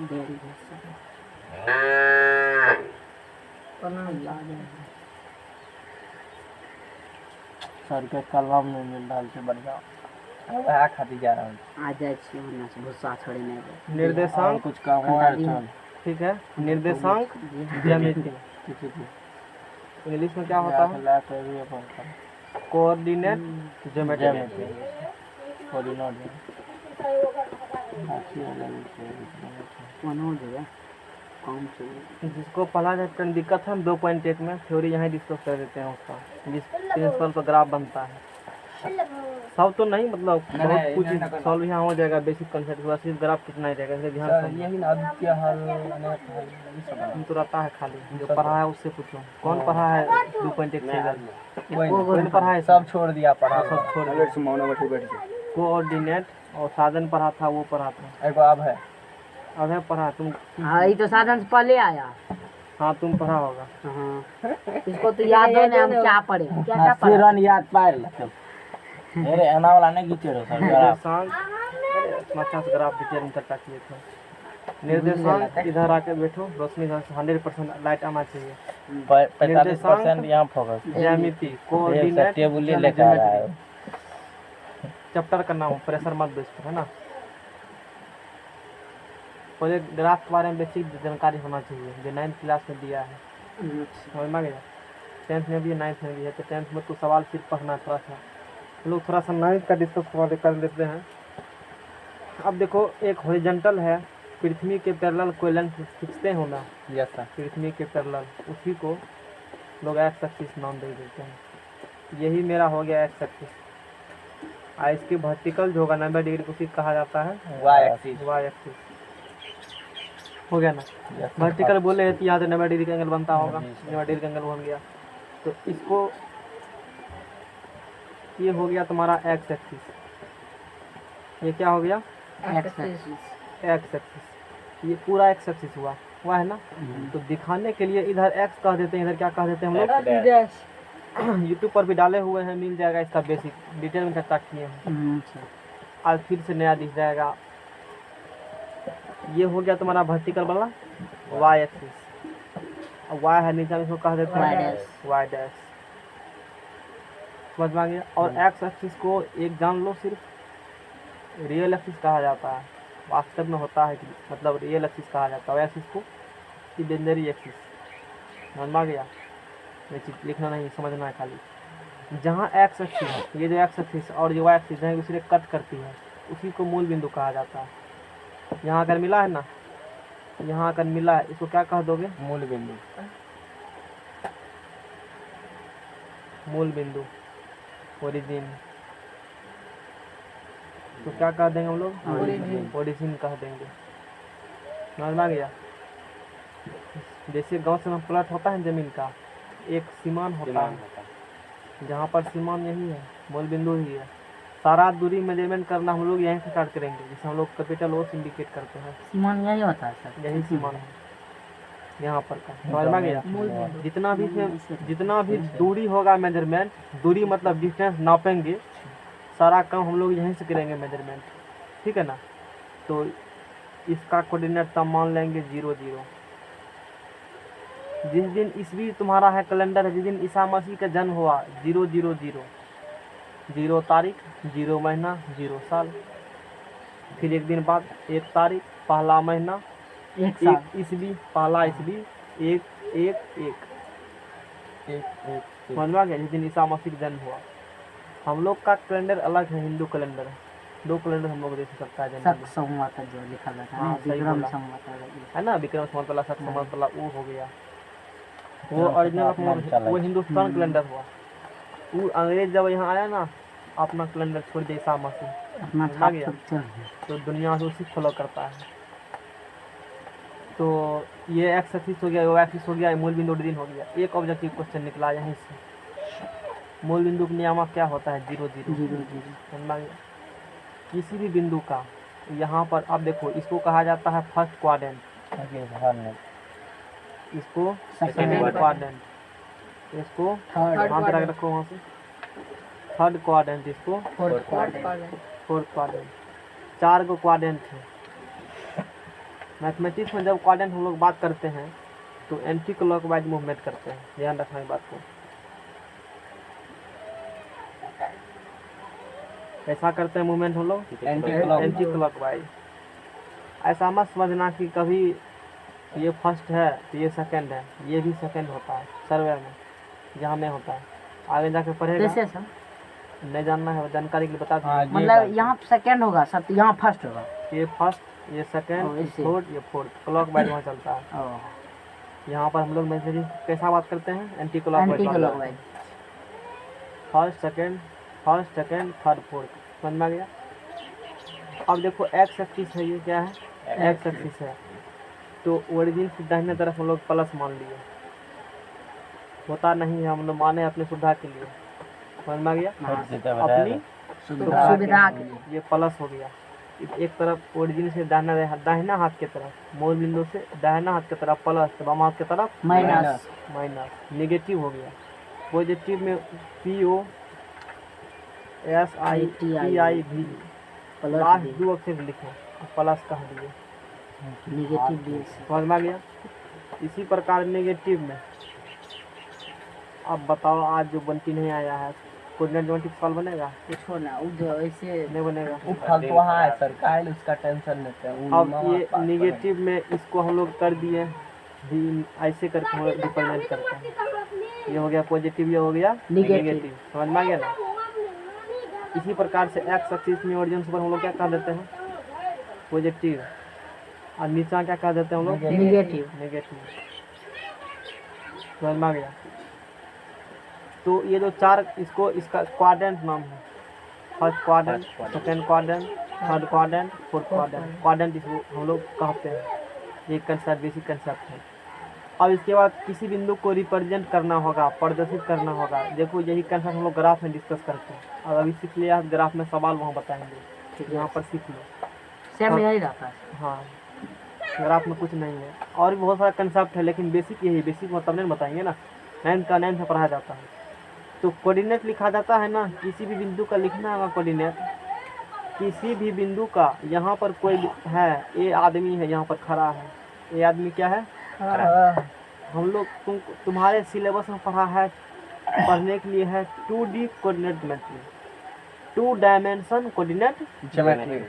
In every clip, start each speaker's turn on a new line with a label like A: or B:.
A: डेढ़
B: सर के कलवा में मिल रहा है बढ़िया वह खाती जा रहा हूँ
A: आ जाए होना से भूसा छोड़े नहीं दे।
C: निर्देशांक
B: कुछ काम हुआ है चल
C: ठीक है। निर्देशांक ज्यामिति इंग्लिश में क्या होता है? Coordinate geometry. जिसको पढ़ा जाए दिक्कत है हम 2.1 में थ्योरी यहाँ डिस्कस कर देते हैं उसका, जिस प्रिंसिपल पर ग्राफ बनता है। सब तो नहीं मतलब बहुत कुछ सॉल्व यहाँ हो जाएगा, बेसिक कंसेप्ट हुआ, सिर्फ ग्राफ कितना ही रहेगा इसलिए ध्यान से।
B: यही आदित्य हल
C: तो रहता है खाली जो पढ़ा है उससे पूछो कौन पढ़ा है 2.1 से कोई पढ़ा है?
B: सब छोड़ दिया पढ़ा,
C: सब छोड़ दिया। कोऑर्डिनेट और साधन पढ़ा था वो पढ़ा था।
B: एक अब है
C: पढ़ा तुम?
A: हाँ ये तो साधन से पहले आया।
C: हाँ तुम पढ़ा होगा।
A: हाँ इसको तो याद हो नहीं हम क्या पढ़े क्या पढ़े
B: रन याद पाए मेरे एना वाला नहीं गीचे रहो सर
C: निर्देशांक 50 ग्राफ डिटेल में चर्चा किए थे। निर्देशांक इधर आके बैठो, रोशनी इधर 100% लाइट आना चाहिए।
B: 45% यहाँ फोकस
C: ज्यामिति कोऑर्डिनेट
B: टेबल लेकर आ रहा है।
C: चैप्टर का नाम प्रेशर मत दो इसको, है ना। पहले ग्राफ के बारे में बेसिक जानकारी होना चाहिए जो 9th क्लास में दिया है, समझ में गया। 10th में भी 9th में भी है, तो 10th में तो सवाल सिर्फ पढ़ना थोड़ा सा। लोग थोड़ा सा 9th का डिस्कस कर लेते हैं। अब देखो एक हॉरिजॉन्टल है, पृथ्वी के पैरेलल कोई लाइन खींचते हो ना, पृथ्वी के पैरेलल उसी को लोग एक्स एक्सिस नाम दे देते हैं। यही मेरा हो गया एक्स एक्सिस। इसकी वर्टिकल जो होगा 90 डिग्री उसी कहा जाता है वाई एक्सिस। हो गया ना। वर्टिकल बोले तो यहाँ से 90 डिग्री का एंगल बनता होगा, 90 डिग्री का एंगल बन गया। तो इसको ये हो गया तुम्हारा एक्स एक्सिस। ये क्या हो गया? X axis. ये पूरा एक्स एक्सिस हुआ है ना। तो दिखाने के लिए इधर एक्स कह देते हैं, इधर क्या कह देते हैं हम लोग? यूट्यूब पर भी डाले हुए हैं, मिल जाएगा इसका बेसिक डिटेल में चर्चा किए हैं। आज फिर से नया दिख जाएगा। ये हो गया तुम्हारा वर्टिकल वाला वाई एक्सिस। वाई है नीचे, इसको कह देते हैं वाई डैश। समझ में आ गया। और एक्स एक्सिस को एक जान लो, सिर्फ रियल एक्सिस कहा जाता है। वास्तव में होता है कि मतलब रियल एक्सिस कहा जाता है, एक्सिस को इमेजिनरी एक्सिस। समझ में आ गया। ये चीज़ लिखना नहीं, समझना है खाली। जहाँ एक्स एक्सिस, ये जो एक्स एक्सिस और जो वाई एक्सिस है उसे कट करती है, उसी को मूल बिंदु कहा जाता है। यहाँ अगर मिला है ना, यहाँ अगर मिला है, इसको क्या कह दोगे?
B: मूल बिंदु।
C: मूल बिंदु, ओरिजिन। तो क्या कह देंगे हम लोग? ओरिजिन कह देंगे। समझ में आ गया। जैसे गांव से में प्लॉट होता है जमीन का, एक सीमान होता है, जहाँ पर सीमान यही है, मूल बिंदु ही है। सारा दूरी मेजरमेंट करना हम लोग यहीं से स्टार्ट करेंगे, जिसे हम लोग कैपिटल ओ से इंडिकेट करते हैं।
A: सीमान यही होता है सर,
C: यही सीमान है यहाँ पर का। समझ में गया। जितना भी दूरी होगा मेजरमेंट, दूरी मतलब डिस्टेंस नापेंगे, सारा काम हम लोग यहीं से करेंगे मेजरमेंट, ठीक है ना। तो इसका कोऑर्डिनेट तब मान लेंगे 0 0। जिस दिन ईस्वी तुम्हारा है कैलेंडर है, जिस दिन ईसा मसीह का जन्म हुआ 0 0 0, 0 तारीख 0 महीना 0 साल। फिर एक दिन बाद 1 तारीख पहला महीना 1 ईस्वी, पहला ईस्वी 1 1 1 समझ में आ गया। जिस दिन ईसा मसीह का जन्म हुआ। हम लोग का कैलेंडर अलग है, हिंदू कैलेंडर है। 2 कैलेंडर हम लोग देख सकता है
A: संवत जो लिखा जाता है,
C: विक्रम संवत है ना। विक्रम संवत वाला शक संवत वाला वो हो गया, वो ओरिजिनल वो हिंदुस्तान कैलेंडर हुआ। वो अंग्रेज जब यहाँ आया ना, अपना कैलेंडर छोड़ दिया ईसा मसीह
A: अपना
C: आ गया, तो दुनिया से उसी फॉलो करता है। तो ये एक्स एक्सिस हो गया, वो एक्सिस हो गया, मूल बिंदु ओरिजिन हो गया। एक ऑब्जेक्टिव क्वेश्चन निकला यहीं से, मूल बिंदु का नियामक क्या होता है? 0 0। किसी भी बिंदु का यहाँ पर अब देखो, इसको कहा जाता है फर्स्ट क्वाड्रेंट, इसको सेकंड क्वाड्रेंट, इसको थर्ड रखो वहाँ से, थर्ड क्वाड्रेंट, इसको फोर्थ क्वाड्रेंट। 4 को क्वाड्रेंट है। मैथमेटिक्स में जब क्वाड्रेंट हम लोग बात करते हैं तो एंटी क्लॉकवाइज मूवमेंट करते हैं, ध्यान रखना इस बात को। ऐसा करते हैं मूवमेंट हम लोग एंटी क्लॉकवाइज। ऐसा मत समझना कि कभी ये फर्स्ट है तो ये सेकंड है, ये भी सेकंड होता है सर्वे में जहाँ में होता है, आगे जाके पढ़ेगा।
A: कैसे सर?
C: नहीं जानना है जानकारी के लिए बता
B: हाँ,
C: दीजिए।
A: मतलब यहाँ सेकंड होगा सर, तो यहाँ फर्स्ट होगा।
C: ये फर्स्ट, ये सेकंड, ये थर्ड, ये फोर्थ, क्लॉकवाइज वहाँ चलता है। यहाँ पर हम लोग मैथमेटिक्स में कैसा बात करते हैं, anti
A: anti
C: clockwise.
A: Clockwise.
C: First second third fourth, समझ में आ गया। अब देखो एक्स एक्सिस है, ये क्या है, एक्स एक्सिस है, तो ओरिजिन से दाहिने तरफ हम लोग प्लस मान लिए, होता नहीं है, हम लोग माने अपने सुविधा के लिए, समझ में आ गया, अपनी
A: सुविधा के लिए।
C: ये प्लस हो गया। एक तरफ ओरिजिन से दाहिना हाथ की तरफ, मूल बिंदु से दाहिना हाथ की तरफ प्लस, बाम हाथ की तरफ
A: माइनस।
C: नेगेटिव हो गया। पॉजिटिव में PO SITIV लास्ट दो अक्षर लिखे, प्लस कह दिए,
A: नेगेटिव भी।
C: समझ में आ गया। इसी प्रकार नेगेटिव में अब बताओ, आज जो बंटी नहीं आया है, कोऑर्डिनेट ज्योमेट्री सॉल्व बनेगा?
A: कुछ ना वो ऐसे
C: नहीं बनेगा।
B: वो फालतू है सर, काहे उसका टेंशन लेते हैं।
C: अब ये निगेटिव में इसको हम लोग कर दिए, ऐसे करके हम लोग रिप्रेजेंट करते हैं। ये हो गया पॉजिटिव, ये हो गया नेगेटिव, समझ में आ गया ना। इसी प्रकार से एक्स एक्सिस में ओरिजिन पर हम लोग क्या कह देते हैं, पॉजिटिव, और नीचा क्या कह देते हैं हम लोग, नेगेटिव, समझ में आ गया। तो ये जो चार, इसको इसका क्वाड्रेंट नाम है, first quadrant, second quadrant, third quadrant, fourth quadrant. Quadrant इसको हम लोग कहते हैं, ये कंसेप्ट, बेसिक कंसेप्ट है। अब इसके बाद किसी बिंदु को रिप्रेजेंट करना होगा, प्रदर्शित करना होगा। देखो यही कंसेप्ट हम लोग ग्राफ में डिस्कस करते हैं, और अभी सीख लिया ग्राफ में सवाल वहाँ बताएंगे, यहाँ पर सीख लो।
A: सेम यही रहता है।
C: हाँ, ग्राफ में कुछ नहीं है, और भी बहुत सारा कंसेप्ट है, लेकिन बेसिक यही, बेसिक मतलब नहीं बताएंगे ना, 9th का 9th में पढ़ा जाता है। तो कोऑर्डिनेट लिखा जाता है ना, किसी भी बिंदु का लिखना होगा कोऑर्डिनेट, किसी भी बिंदु का। यहाँ पर कोई है, ये आदमी है, यहाँ पर खड़ा है, ये आदमी क्या है, हम लोग तुम्हारे सिलेबस में पढ़ा है, पढ़ने के लिए है 2D coordinate geometry, 2 dimension coordinate geometry.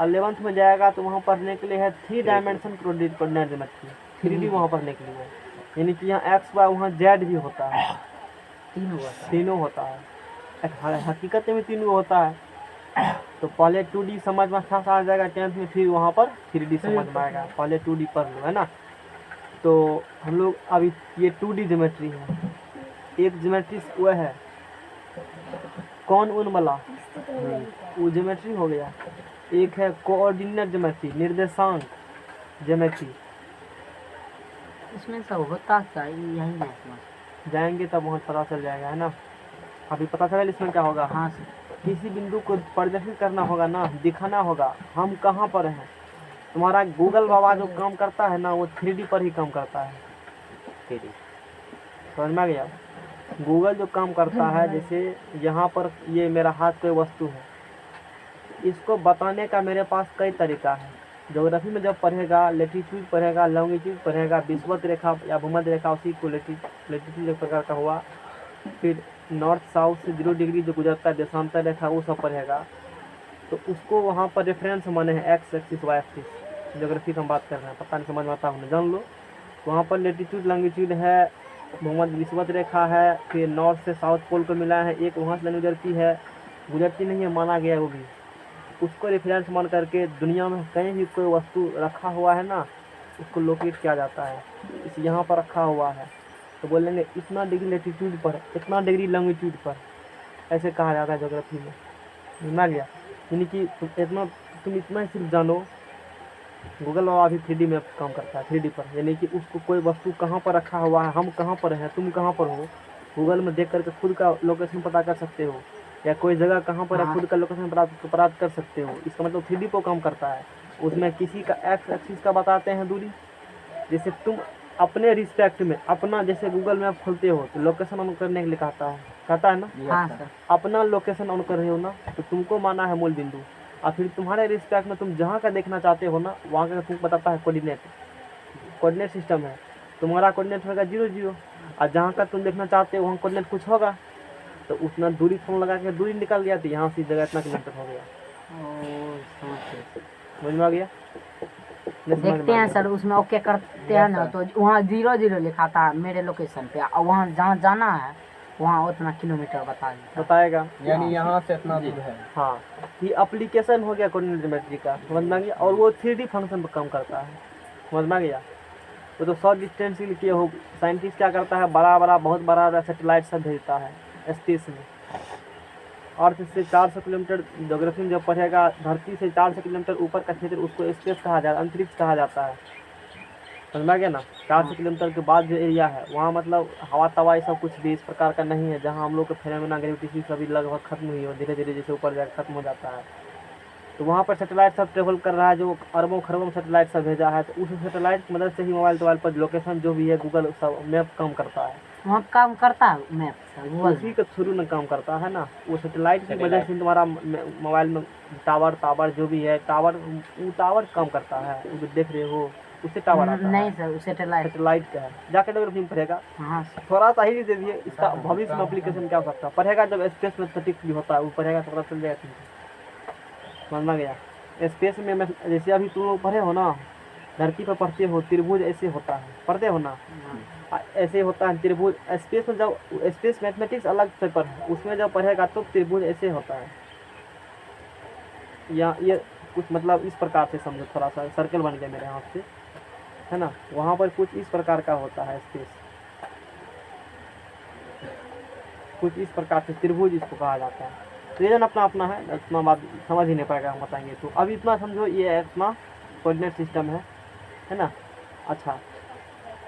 C: 11th में जाएगा तो वहाँ पढ़ने के लिए है 3 डायमेंशन कोऑर्डिनेट ज्योमेट्री, 3D वहाँ पढ़ने के लिए, यानी कि यहाँ x y वहाँ z भी होता है, तीनों होता है, हकीकत में तीनों होता है। तो पहले 2D समझ में अच्छा आ जाएगा 10th में, फिर वहाँ पर 3D समझ में आएगा, पहले 2D पढ़ लो, है ना। तो हम लोग अभी ये 2D ज्योमेट्री है, एक ज्योमेट्री वो है कौन उन वाला, वो ज्योमेट्री हो गया। एक है कोऑर्डिनेट ज्योमेट्री, निर्देशांक ज्योमेट्री।
A: इसमें सब होता क्या, यही नहीं समझ।
C: जाएंगे तब वहाँ पता चल जाएगा, है ना। अभी पता चला इसमें क्या होगा।
A: हाँ सर।
C: किसी बिंदु को प्रदर्शित करना होगा ना, दिखाना होगा हम कहाँ पर हैं। तुम्हारा गूगल बाबा जो काम करता है ना, वो 3D पर ही काम करता है, 3D, समझ में आ गया। गूगल जो काम करता है, जैसे यहाँ पर ये मेरा हाथ कोई वस्तु है, इसको बताने का मेरे पास कई तरीका है। ज्योग्राफी में जब पढ़ेगा, लेटीट्यूड पढ़ेगा, लॉन्गिट्यूड पढ़ेगा, विषुवत रेखा या भूमध्य रेखा, उसी को लेटीट्यूड एक प्रकार का हुआ। फिर नॉर्थ साउथ से 0 डिग्री जो गुजरता है, देशांतर रेखा, वो सब पढ़ेगा। तो उसको वहाँ पर रेफरेंस माने हैं x axis, y axis. Geography का हम बात कर रहे हैं, पता नहीं समझ में आता हमने, जान लो। वहाँ पर लेटीट्यूड लॉन्गिट्यूड है, भूमध्य विषुवत रेखा है, फिर नॉर्थ से साउथ पोल को मिला है, एक वहाँ से गुजरती है, गुजरती नहीं है, माना गया वो भी। उसको रेफरेंस मान करके दुनिया में कहीं भी कोई वस्तु रखा हुआ है ना, उसको लोकेट किया जाता है। इस यहाँ पर रखा हुआ है तो बोलेंगे इतना डिग्री लेटीट्यूड पर, इतना डिग्री लॉन्गिट्यूड पर, ऐसे कहा जाता है ज्योग्राफी में, समझ गया। यानी कि तुम इतना ही सिर्फ जानो, गूगल बाबा अभी 3D में काम करता है, 3D पर, यानी कि उसको कोई वस्तु कहाँ पर रखा हुआ है, हम कहाँ पर हैं, तुम कहाँ पर हो, गूगल में देख करके खुद का लोकेशन पता कर सकते हो, या कोई जगह कहाँ पर है खुद का लोकेशन प्राप्त कर सकते हो। इसका मतलब 3D पर काम करता है। उसमें किसी का एक्स एक्सिस का बताते हैं दूरी, जैसे तुम अपने रिस्पेक्ट में अपना, जैसे गूगल मैप खोलते हो तो लोकेशन ऑन करने के लिए कहता है ना।
A: हाँ सर।
C: अपना लोकेशन ऑन कर रहे हो ना, तो तुमको माना है मूल बिंदु, और फिर तुम्हारे रिस्पेक्ट में तुम जहाँ का देखना चाहते हो ना वहाँ का तुमको बताता है कोऑर्डिनेट सिस्टम है। तुम्हारा कोऑर्डिनेट होगा 0 0 और जहाँ का तुम देखना चाहते हो वहाँ कोऑर्डिनेट कुछ होगा, तो उतना दूरी फोन लगा के दूरी निकल गया, तो यहाँ से जगह इतना किलोमीटर हो गया। समझ में आ गया?
A: देखते हैं सर, उसमें ओके करते हैं ना तो वहाँ 0 0 लिखाता है मेरे लोकेशन पे, और वहाँ जहाँ जाना है वहाँ उतना किलोमीटर
C: बताएगा।
B: यानी यहाँ से इतना दूर है।
C: हाँ, ये एप्लीकेशन हो गया कोऑर्डिनेट ज्योमेट्री का, समझ में आ गया? और वो 3D फंक्शन पर काम करता है, समझ में आ गया? वो तो शॉर्ट डिस्टेंस के लिए हो, साइंटिस्ट क्या करता है, बहुत बड़ा सैटेलाइट सब भेजता है स्पेस में। अर्थ से 400 किलोमीटर ज्योग्राफी में जब पढ़ेगा, धरती से 400 किलोमीटर ऊपर का क्षेत्र उसको स्पेस कहा जाता है, अंतरिक्ष कहा जाता है, समझ में आ गया ना? 400 किलोमीटर के बाद जो एरिया है वहाँ मतलब हवा तवा ये सब कुछ भी इस प्रकार का नहीं है, जहाँ हम लोग के फेनोमेना ग्रेविटेशन सभी लगभग खत्म हुई हो, धीरे धीरे जैसे ऊपर जाकर खत्म हो जाता है। तो वहाँ पर सैटेलाइट सब ट्रेवल कर रहा है, जो अरबों खरबों सैटेलाइट सब भेजा है, तो उस सैटेलाइट की मदद से ही मोबाइल पर लोकेशन जो भी है गूगल सब मैप काम करता है।
A: वहाँ काम करता है मैप सर, गूगल
C: उसी के थ्रू में काम करता है ना, वो सैटेलाइट की वजह से तुम्हारा मोबाइल में टावर जो भी है, वो टावर काम करता है, वो देख रहे हो उससे टावर आता
A: नहीं
C: है।
A: सर, सैटेलाइट
C: का है, जाकर ज्योग्राफी में पढ़ेगा।
A: हाँ
C: थोड़ा सा ही दे दिए, इसका भविष्य में एप्लीकेशन क्या हो सकता है पढ़ेगा, जब स्पेस में स्टैटिक्स भी होता है वो पढ़ेगा तो पता चल जाएगा तुमको, समझ में गया? स्पेस में जैसे अभी तुम लोग पढ़े हो ना, धरती पर पढ़ते हो त्रिभुज ऐसे होता है, पढ़ते हो ना, ऐसे होता है त्रिभुज। स्पेस में जब स्पेस मैथमेटिक्स अलग पेपर है, उसमें जब पढ़ेगा तो त्रिभुज ऐसे होता है, या ये कुछ मतलब इस प्रकार से समझो, थोड़ा सा सर्कल बन गया मेरे हाथ से, है ना? वहाँ पर कुछ इस प्रकार का होता है स्पेस, कुछ इस प्रकार से त्रिभुज इसको कहा जाता है। रीजन अपना अपना है, इतना बात समझ ही नहीं पाएगा हम बताएंगे तो। अब इतना समझो, ये अपना कोऑर्डिनेट सिस्टम है ना? अच्छा,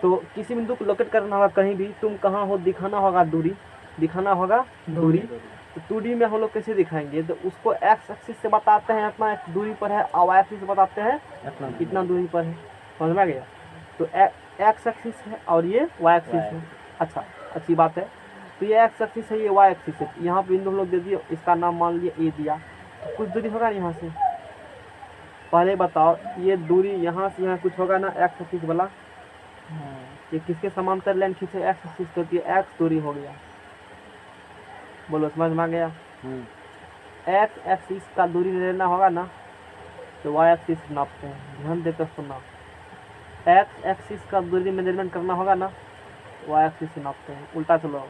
C: तो किसी बिंदु को लोकेट करना होगा कहीं भी, तुम कहाँ हो दिखाना होगा दूरी, तो 2D में हम लोग कैसे दिखाएंगे, तो उसको एक्स एक्सिस से बताते हैं अपना दूरी पर है, और वाई एक्सिस से बताते हैं कितना दूरी पर है, समझ में आ गया? तो एक्स एक्सिस है और ये वाई एक्सिस है। अच्छा, अच्छी बात है। तो ये एक्स एक्सिस है, ये वाई एक्सिस है, यहाँ पे बिंदु हम लोग दे दिए, इसका नाम मान लिया ए दिया, तो कुछ दूरी होगा यहाँ से, पहले बताओ ये दूरी यहाँ से यहाँ कुछ होगा ना, एक्स एक्सिस वाला, ये किसके समांतर लाइन खींचे, एक्स एक्सिस होती है, एक्स दूरी हो गया, बोलो समझ में आ गया? एक्स एक्सिस का दूरी लेना होगा ना, तो वाई एक्सिस नापते हैं, ध्यान देकर सुना। एक्स एक्सिस का दूरी मेजरमेंट करना होगा ना, वाई एक्सिस से नापते हैं, उल्टा चलो।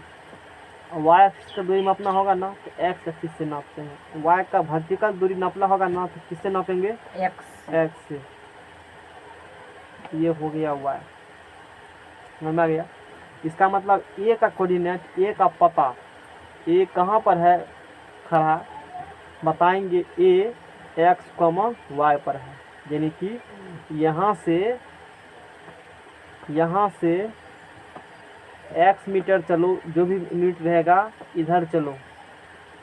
C: वाई एक्सिस का दूरी नापना होगा ना, तो एक्स एक्सिस से नापते हैं। वाई का वर्टिकल दूरी नापना होगा ना, तो किससे नापेंगे? एक्स से। ये हो गया वाई, समझ में आ गया? इसका मतलब ए का कोऑर्डिनेट, ए का पता, ए कहाँ पर है खड़ा, बताएंगे ए एक्स कॉमा वाई पर है, यानी कि यहाँ से एक्स मीटर चलो, जो भी यूनिट रहेगा इधर चलो,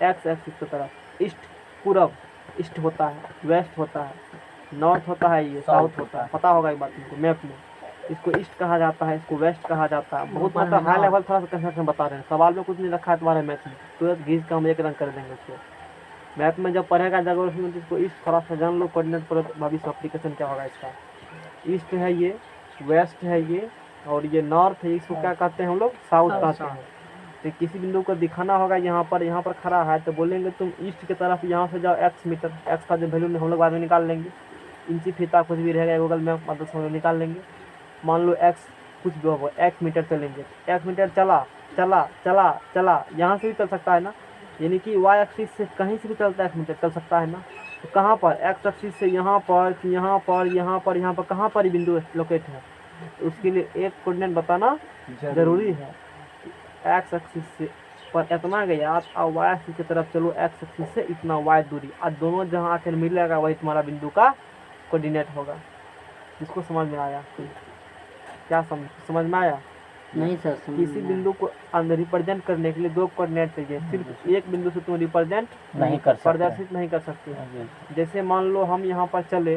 C: एक्स एक्सिस की तरफ, ईस्ट पूरब, ईस्ट होता है, वेस्ट होता है, नॉर्थ होता है, ये साउथ होता है, पता होगा ये बात तुमको। मैप में इसको ईस्ट कहा जाता है, इसको वेस्ट कहा जाता है, बहुत मतलब हाई लेवल थोड़ा सा कंसेप्ट बता रहे हैं, सवाल में कुछ नहीं रखा है तुम्हारे मैथ में, तुरंत घींच के हम एक रंग कर देंगे उसको। मैथ में जब पढ़ेगा ज्योग्राफी में, इसको ईस्ट थोड़ा सा जान लो, कोऑर्डिनेट पर भविष्य एप्लीकेशन क्या होगा इसका। ईस्ट है ये, वेस्ट है ये, और ये नॉर्थ है, इसको क्या कहते हैं हम लोग, साउथ कहते हैं। तो किसी बिंदु को दिखाना होगा, यहाँ पर खड़ा है, तो बोलेंगे तुम ईस्ट की तरफ यहाँ से जाओ एक्स मीटर, एक्स का जो वैल्यू हम लोग बाद में निकाल लेंगे, इंची फीता कुछ भी रहेगा गूगल मैप मदद से निकाल लेंगे। मान लो एक्स कुछ भी होगा, एक्स मीटर चलेंगे, एक्स मीटर चला चला चला चला, यहाँ से भी चल सकता है ना, यानी कि वाई एक्सिस से कहीं से भी चलता है, एक्स मीटर चल सकता है ना। तो कहाँ पर एक्स एक्सिस से यहाँ पर, यहाँ पर, यहाँ पर, यहाँ पर, कहाँ पर बिंदु लोकेट है, उसके लिए एक कोऑर्डिनेट बताना जरूरी है। एक्स एक्सिस से पर इतना गया, और वाई एक्सिस की तरफ चलो, एक्स एक्सिस से इतना वाई दूरी, और दोनों जहाँ आकर मिलेगा वही तुम्हारा बिंदु का कोऑर्डिनेट होगा। जिसको समझ में आया, क्या समझ में आया?
A: नहीं सर,
C: किसी बिंदु को रिप्रेजेंट करने के लिए दो कोऑर्डिनेट चाहिए, सिर्फ एक बिंदु से तुम रिप्रेजेंट
B: नहीं कर सकते,
C: प्रदर्शित नहीं कर सकते। जैसे मान लो हम यहाँ पर चले,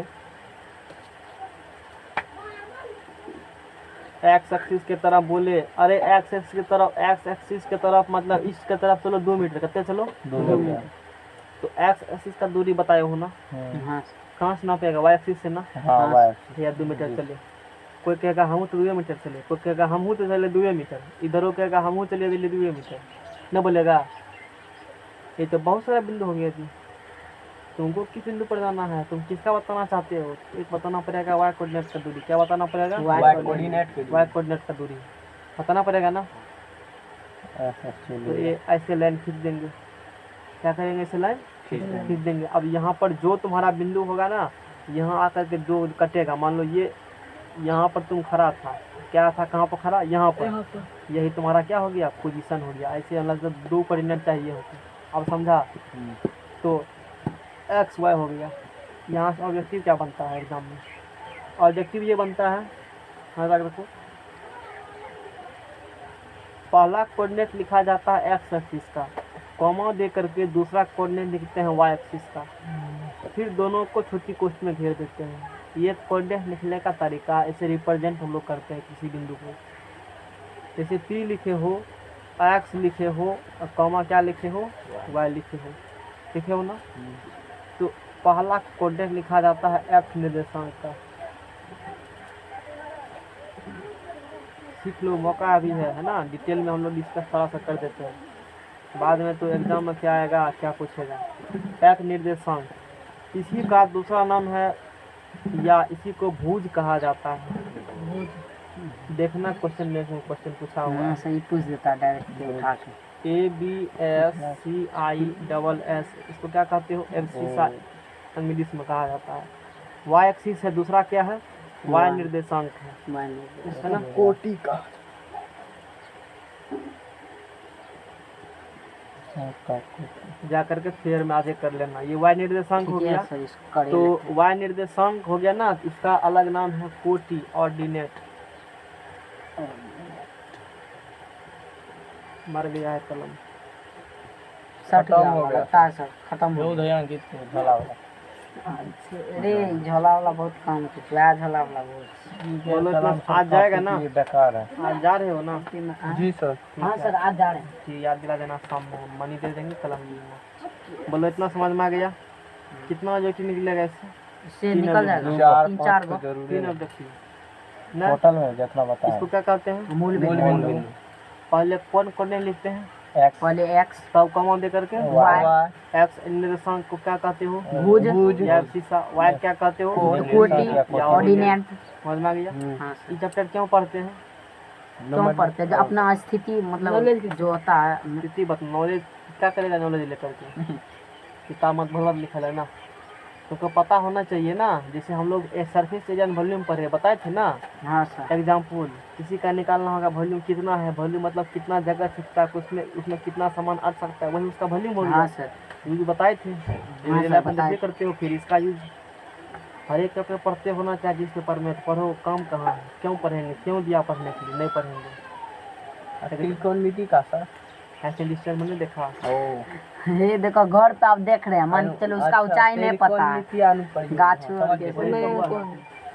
C: एक्स एक्सिस के तरफ बोले, अरे एक्स एक्सिस के तरफ मतलब ईस्ट के तरफ चलो 2 मीटर, कितने चलो 2 मीटर। तो एक्स एक्सिस का दूरी बताए हो ना,
A: हाँ
C: कहाँ से नापेगा, वाई एक्सिस से ना,
B: हाँ वाई
C: या 2 मीटर चले, कोई कहेगा हम तो 2 मीटर चले, कोई कहेगा हम तो चले 2 मीटर, इधर वो कहेगा हम चले 2 मीटर, न बोलेगा। ये तो बहुत सारा बिंदु हो गया जी। तुमको किस बिंदु पर जाना है, तुम किसका बताना चाहते हो? एक बताना पड़ेगा वाई कोऑर्डिनेट का दूरी, क्या बताना पड़ेगा,
B: वाई कोऑर्डिनेट के
C: वाई कोऑर्डिनेट का दूरी बताना पड़ेगा ना।
B: ऐसा
C: तो
B: चलिए
C: ये ऐसे लाइन खींच देंगे, क्या करेंगे, ऐसे लाइन खींच देंगे। अब यहाँ पर जो तुम्हारा बिंदु होगा ना, यहाँ आकर के जो कटेगा, मान लो ये यहाँ पर तुम खड़ा था, क्या था, कहाँ पर खड़ा, यहाँ पर, यही तुम्हारा क्या हो गया, पोजीशन हो गया। ऐसे मतलब 2 कोऑर्डिनेट चाहिए होते। अब समझा? तो एक्स वाई हो गया। यहाँ से ऑब्जेक्टिव क्या बनता है एग्जाम में, ऑब्जेक्टिव ये बनता है, याद रखो, पहला कोऑर्डिनेट लिखा जाता है एक्स एक्सिस का, कॉमा दे करके दूसरा कोऑर्डिनेट लिखते हैं वाई एक्सिस का, फिर दोनों को छोटी कोष्ठ में घेर देते हैं। ये कोऑर्डिनेट लिखने का तरीका, इसे रिप्रेजेंट हम लोग करते हैं किसी बिंदु को। जैसे पी लिखे हो, एक्स लिखे हो, और कॉमा क्या लिखे हो, वाई लिखे हो ना। तो पहला कोऑर्डिनेट लिखा जाता है एक्स निर्देशांक का। सीख लो, मौका अभी है ना, डिटेल में हम लोग डिस्कस थोड़ा सा कर देते हैं, बाद में तो एग्जाम में क्या आएगा, क्या पूछेगा। एक निर्देशांक, इसी का दूसरा नाम है या इसी को भुज कहा जाता है। देखना क्वेश्चन में क्वेश्चन पूछा हुआ
A: हाँ
C: है,
A: सही पूछ देता डायरेक्ट उठा के।
C: ABSCISS, इसको क्या कहते हो, एब्सिस इंग्लिश में कहा जाता है। वाई एक्सिस है, दूसरा क्या है, वाई निर्देशांक है, है ना।
B: कोटि का
C: जा करके फेयर में आगे कर लेना। ये वाई निर्देशांक हो गया।
A: सर इसको करे
C: तो वाई निर्देशांक हो गया ना, इसका अलग नाम है कोटि, ऑर्डिनेट। मर गया है कलम,
A: सट
B: खत्म
A: गया
B: हो
A: होगा,
B: गया।
A: लगता है सर खत्म हो
B: बहुत है अंकित झला वाला
A: अरे झोला वाला बहुत काम करता है, झोला वाला बहुत।
C: बोलो तो आज जाएगा ना,
B: ये बेकार है।
C: आज जा रहे हो ना,
B: जी सर
A: हाँ सर आज जा रहे हैं।
C: जी याद दिला देना, शाम में मनी दे देंगे, कलम ले लेना। बोलो इतना समझ में आ गया, कितना ऑब्जेक्टिव निकलेगा इससे,
A: इससे
C: तीन
A: निकल
C: objective,
A: जाएगा 3-4
B: तो
A: गो
B: जरूरी
C: 3
B: है।
C: ऑब्जेक्टिव ना।
B: टोटल में जितना बताया
C: इसको क्या कहते हैं,
A: मूल
B: मूल
A: बिंदु।
B: बिंदु।
C: पहले कौन कोऑर्डिनेट लिखते हैं,
B: एक्स
A: पहले एक्स
C: तब कॉमा दे करके
A: वाई
C: एक्स निर्देशांक को क्या कहते हो,
A: भुज
C: या एब्सिस, वाई क्या कहते हो,
A: कोटि
C: या
A: ऑर्डिनेट।
C: समझ में आ गया।
A: हाँ सर
C: ये चैप्टर क्यों पढ़ते हैं,
A: क्यों पढ़ते हैं, जो अपना स्थिति मतलब जो होता है
C: स्थिति बता, नॉलेज क्या करेगा, नॉलेज लेकर के किताब मत भर लिखा है ना, तुमको पता होना चाहिए ना। जैसे हम लोग सरफेस एरिया वॉल्यूम पढ़े, बताए थे ना
A: हाँ सर
C: एग्जाम्पल, किसी का निकालना होगा वॉल्यूम कितना है, वॉल्यूम मतलब कितना जगह छिपता है, उसमें कितना सामान अट सकता है, वही उसका वॉल्यूम हो
A: हाँ
C: गया।
A: सर
C: यूज बताए थे,
A: सर,
C: अपन
A: बताए।
C: जैसे करते हो, फिर इसका यूज हर एक पेपर पढ़ते होना चाहिए। जिस पेपर में पढ़ो, काम कहाँ है, क्यों पढ़ेंगे, क्यों दिया पढ़ने के लिए, नहीं पढ़ेंगे।
B: कम्युनिटी का सर
C: ऐसे लिस्टर मैंने देखा,
A: ये देखो घर तो आप देख रहे हैं, मान के चलो उसका ऊंचाई नहीं पता है, गाछ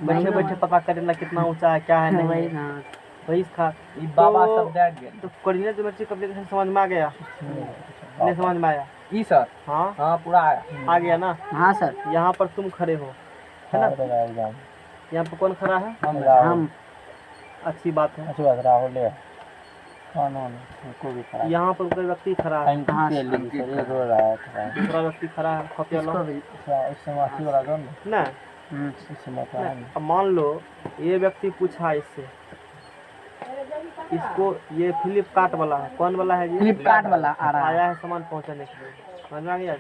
C: बैठे बैठे पता करेला कितना ऊंचा है, क्या है नहीं
A: वही
C: है।
A: ना।
C: वही था।
B: बाबा सब देख गए
C: तो कोऑर्डिनेट ज्योमेट्रिक एप्लीकेशन समझ में आ गया, नहीं समझ में आया?
B: ई सर
C: हाँ
B: हाँ पूरा आया
C: आ गया ना।
A: हाँ सर
C: यहाँ पर तुम खड़े हो, है ना, यहाँ पर कौन खड़ा है,
A: हम
C: अच्छी बात है।
B: अच्छी बात राहुल है कौन उनको भी खड़ा
C: यहाँ पर कोई व्यक्ति खड़ा है,
A: हाँ,
B: सर ये रो रहा है
C: दूसरा व्यक्ति खड़ा है, कॉपी
A: इसको
C: वाला
A: भी
B: इस समय अच्छी वाला दो ना
C: ना।
B: इस समय का है
C: अब मान लो ये व्यक्ति पूछा इससे, इसको ये फ्लिपकार्ट वाला है, कौन वाला है ये,
A: फ्लिपकार्ट वाला आ रहा है।
C: आया है सामान पहुंचाने के लिए, समझ में आ गया।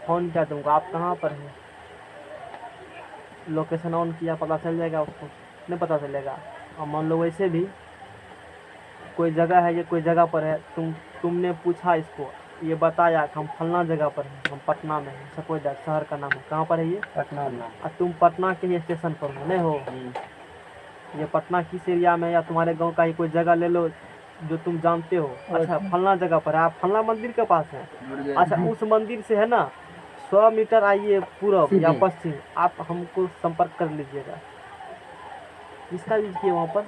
C: फोन किया तुमको, आप कहाँ पर हैं, लोकेशन ऑन किया, पता चल जाएगा उसको, नहीं पता चलेगा। और मान लो वैसे भी कोई जगह है, ये कोई जगह पर है, तुमने पूछा इसको, ये बताया कि हम फलना जगह पर हैं, हम पटना में हैं, ऐसा कोई शहर का नाम है, कहाँ पर है ये,
B: पटना में
C: और तुम पटना के ही स्टेशन पर हो, नहीं हो, ये पटना किस एरिया में, या तुम्हारे गांव का ही कोई जगह ले लो जो तुम जानते हो। अच्छा फलना जगह पर है, आप फलना मंदिर के पास है। अच्छा उस मंदिर से है ना 100 मीटर आइए पूर्व या पश्चिम, आप हमको संपर्क कर लीजिएगा। इसका यूज किए वहाँ पर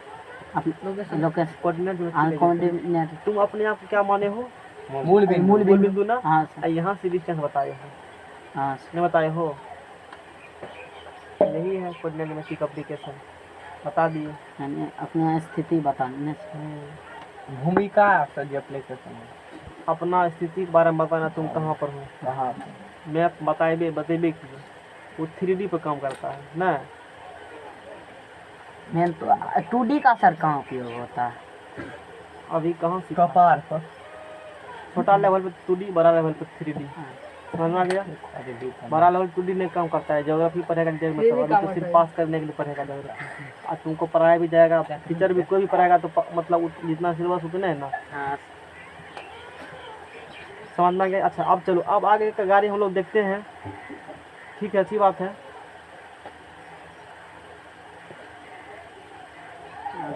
A: लोकेशन
C: कोऑर्डिनेट।
A: कोऑर्डिनेट
C: तुम अपने आप को क्या माने हो,
B: मूल बिंदु
C: मूल बिंदु ना।
A: हाँ सर।
C: यहाँ से डिस्टेंस बताए हो,
A: हाँ सर।
C: नहीं बताए हो, यही है कोऑर्डिनेट मैट्रिक एप्लीकेशन, बता दिए।
A: यानी अपनी स्थिति बताने से।
B: भूमिका सर जी एप्लीकेशन है।
C: अपना स्थिति के बारे में बताना, तुम कहाँ पर हो,
B: कहाँ
C: मैप बतेबे किए, वो 3D पे काम करता है ना।
A: मेन तो 2D का सर कहाँ उपयोग होता है?
C: अभी कहाँ सीखा?
B: कपार पर
C: छोटा लेवल पे 2D, बड़ा लेवल पे 3D, समझ में आ गया। बड़ा लेवल 2D नहीं काम करता है, ज्योग्राफी पढ़ेगा मतलब अभी तो सिर्फ पास करने के लिए पढ़ेगा ज्योग्राफी, और तुमको पढ़ाया भी जाएगा, टीचर भी कोई भी पढ़ाएगा तो मतलब जितना सिलेबस उतना है ना,
A: हाँ।
C: समझ में आ गया। अच्छा अब चलो, अब आगे का गाड़ी हम लोग देखते हैं, ठीक है, अच्छी बात है।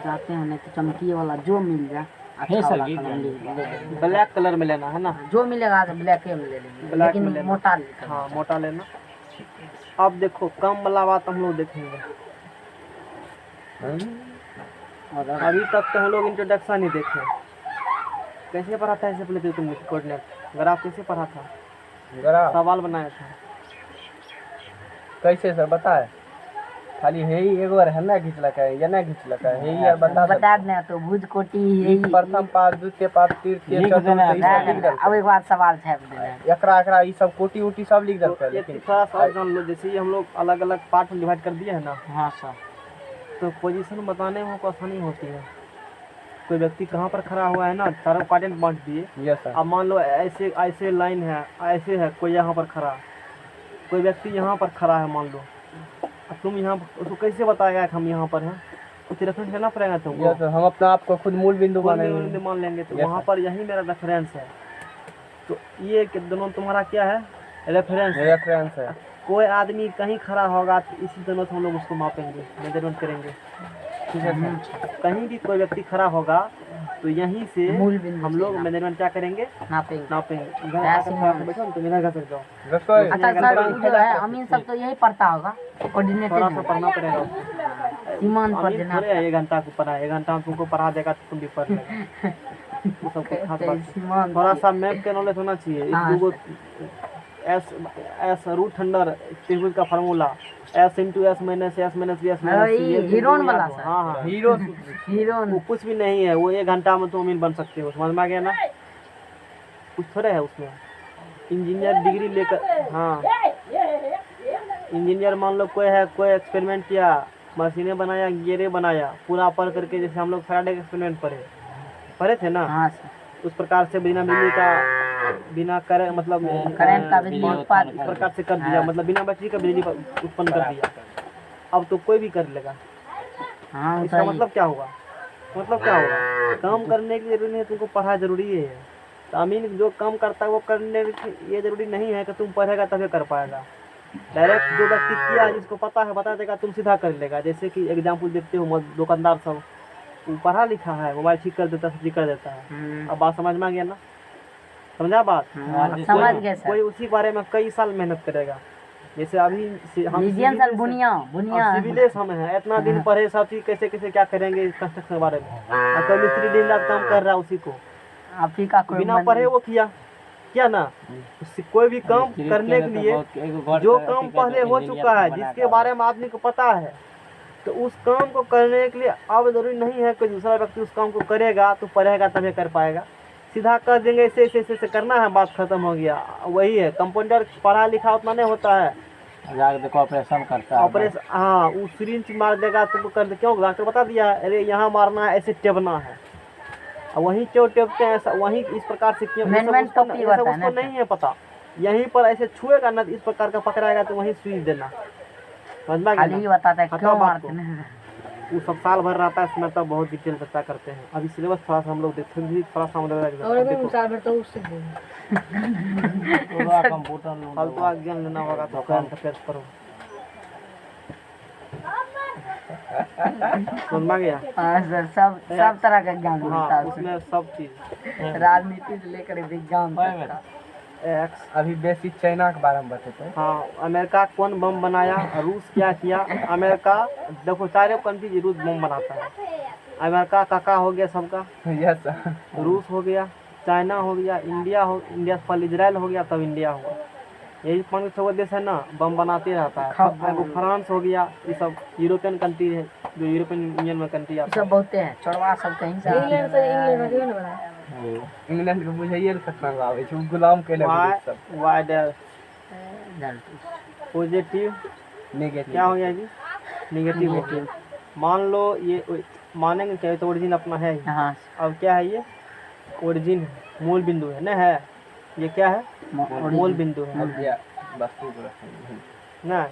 A: जाते हैं, नहीं तो चमकीय वाला जो मिल जाए
B: है
A: अच्छा
B: सर
A: वाला
B: जी,
A: कलम ले लेंगे।
C: ब्लैक कलर में लेना है ना,
A: जो मिलेगा तो ब्लैक में ले लेंगे,
C: ब्लैक
A: लेकिन
C: में लेना।
A: मोटा लेकर।
C: हाँ मोटा लेना। अब देखो कम वाला बात हम लोग देखेंगे।
A: और
C: अभी तक तो हम लोग इंट्रोडक्शन ही देखे, कैसे पढ़ा था इससे पहले तुमने कोऑर्डिनेट ग्राफ कैसे पढ़ा था,
B: ग्राफ
C: सवाल बनाया था,
B: कैसे सर बताए? खाली है ही एक बार है ना खींचलक है या ना खींचलक है, है ही यार
A: बता देना तो भुज कोटि यही
B: प्रथम पाद द्वितीय पाद तृतीय चतुर्थ ई सब लिख दल।
A: अब एक बार सवाल छाप देना।
B: एकरा ई सब कोटि उटी सब लिख दल
C: तो
B: है,
C: ये
B: लेकिन
C: थोड़ा सा जान लो, जैसे ये हम लोग अलग अलग पार्ट में डिवाइड कर दिए है ना,
A: हाँ सर।
C: तो पोजीशन बताने में हमको आसानी होती है। कोई व्यक्ति कहाँ पर खड़ा हुआ है ना, सारा क्वाड्रेंट बांट दिए।
B: Yes sir.
C: अब मान लो ऐसे ऐसे लाइन है, ऐसे है, कोई यहाँ पर खड़ा, कोई व्यक्ति यहाँ पर खड़ा है मान लो, अब तुम यहाँ उसको कैसे बताएगा कि हम यहाँ पर हैं, कुछ रेफरेंस लेना पड़ेगा तुमको।
B: यस सर, हम अपना आप को खुद मूल बिंदु मानेंगे।
C: मान लेंगे तो
B: Yes,
C: वहाँ
B: sir.
C: पर यही मेरा रेफरेंस है। तो ये कि दोनों तुम्हारा क्या है, रेफरेंस है।
B: रेफरेंस है।
C: कोई आदमी कहीं खड़ा होगा तो इसी दोनों से हम लोग उसको मापेंगे, मेजरमेंट करेंगे,
B: ठीक है सर।
C: कहीं भी कोई व्यक्ति खड़ा होगा तो यहीं से
A: मूल बिंदु
C: हम
A: से
C: लोग
A: नाप-
C: मेजरमेंट क्या करेंगे,
A: नापेंगे।
C: नापेंगे। घर आकर थोड़ा सा बैठो, तुम इधर घर से जाओ,
B: रसोई
A: अच्छा सर, वो जो है अमीन सब तो यही पढ़ता होगा,
C: थोड़ा सा
A: कोऑर्डिनेटेड
C: पढ़ना पड़ेगा उसको।
A: सीमान पर
C: अमीन
A: देना।
C: थोड़े है 1 घंटा को पढ़ा, 1 घंटा में तुमको पढ़ा देगा तो तुम भी पढ़ लेगा, वो सब कुछ खास बात है।
A: सीमान
C: थोड़ा सा मैप के नॉलेज होना चाहिए।
A: हाँ।
C: एक दूगो एस रूट अंडर त्रिभुज का formula, s into s minus s minus b s minus c, ये
A: हीरोन
C: तुमको
A: वाला
C: याद हो।
A: सर।
C: हाँ हाँ,
B: हीरो
A: हीरो
C: वो कुछ भी नहीं है, वो 1 घंटा में तुम अमीन बन सकते हो, समझ में आ गया ना, कुछ थोड़ा है उसमें। इंजीनियर डिग्री लेकर, हाँ इंजीनियर मान लो कोई है, कोई एक्सपेरिमेंट किया, मशीनें बनाया, गियरें बनाया, पूरा पढ़ करके, जैसे हम लोग फैराडे का एक्सपेरिमेंट पढ़े थे ना,
A: हाँ सर।
C: उस प्रकार से बिना बिजली का, बिना करंट मतलब
A: करंट का बिजली उत्पादन
C: इस प्रकार से कर दिया, मतलब बिना बैटरी का बिजली उत्पन्न कर दिया। अब तो कोई भी कर लेगा।
A: हाँ
C: इसका
A: सही।
C: मतलब क्या होगा, मतलब क्या होगा, काम करने की जरूरी नहीं है, तुमको पढ़ाई जरूरी है। तो अमीन जो काम करता है वो करने की ये जरूरी नहीं है कि तुम पढ़ेगा तभी कर पाएगा। डायरेक्ट जो व्यक्ति किया, जिसको पता है बता देगा, तुम सीधा कर लेगा। जैसे कि एग्जाम्पल देखते हो, दुकानदार सब, वो पढ़ा लिखा है, मोबाइल ठीक कर देता है, सब ठीक कर देता है। अब बात समझ में आ गया ना, समझा बात।
A: समझ गए सर।
C: कोई उसी बारे में कई साल मेहनत करेगा। जैसे अभी हम
A: लीजिए सर, बुनिया बुनिया
C: सिविलेस हम है, इतना दिन पढ़े, सब चीज कैसे कैसे क्या करेंगे कंस्ट्रक्शन के बारे में। और कोई मिस्त्री दिन रात काम कर रहा है, उसी को
A: आप ही का कोई
C: बिना पढ़े वो किया ना। कोई भी काम करने के लिए जो काम पहले हो चुका है, जिसके बारे में आदमी को पता है, तो उस काम को करने के लिए अब जरूरी नहीं है कि दूसरा व्यक्ति उस काम को करेगा तो पढ़ेगा तभी कर पाएगा। सीधा कर देंगे, ऐसे ऐसे ऐसे करना है, बात खत्म हो गया। वही है, कंपाउंडर पढ़ा लिखा उतना नहीं होता है,
B: देखो ऑपरेशन करता है,
C: ऑपरेशन, हाँ वो सिरिंज मार देगा तुमको, कर दे, क्यों डॉक्टर बता दिया, अरे यहाँ मारना है, ऐसे टेपना है, वहीं क्यों टेपते हैं ऐसा, वहीं इस प्रकार से क्यों, उसको नहीं है पता। यहीं पर ऐसे छुएगा ना, इस प्रकार का पकड़ाएगा तो वहीं सुई देना, समझ में आ गया ना?
A: बताता है क्यों मारते हैं।
C: वो सब साल भर रहता है, इसमें तब बहुत डिटेल चर्चा करते हैं। अभी सिलेबस थोड़ा सा हम लोग देखते हैं, थोड़ा सा फालतू ज्ञान लेना होगा तो करंट अफेयर्स पढ़ो, समझ में आ गया।
A: हाँ सर, सब तरह का ज्ञान मिलता
C: हाँ
A: है उसमें।
C: उसमें सब चीज,
A: राजनीति से लेकर विज्ञान तक का।
B: अभी बेसिक चाइना के बारे में बताते हैं।
C: हाँ, अमेरिका कौन बम बनाया, रूस क्या किया। अमेरिका देखो सारे कंट्री रूस बम बनाता है। अमेरिका काका हो गया सबका,
B: यस सर।
C: रूस हो गया, चाइना हो गया, इंडिया से पहले इजराइल हो गया, तब इंडिया हुआ। यही 5-6 देश है ना, बम बनाते रहता है। एगो फ्रांस हो गया, ये सब यूरोपियन कंट्री है, जो यूरोपियन यूनियन में कंट्री आता
A: सब बहुते हैं, छोड़वा सब कहीं से
D: इंग्लैंड से इंग्लैंड में बना है।
B: इंग्लैंड के बुझाइए ने खतरनाक आवे छै, गुलाम के
C: है।
B: लगे सब
C: वाई डेल
A: जानते।
C: Positive
B: negative.
C: क्या हो गया जी? नेगेटिव हो गया। मान लो ये मानेंगे क्या, तो ओरिजिन अपना है ही।
A: हाँ
C: अब क्या है ये? ओरिजिन है, मूल बिंदु है ना, है ये क्या है? मूल बिंदु है
B: या वस्तु को रखेंगे।
C: ना।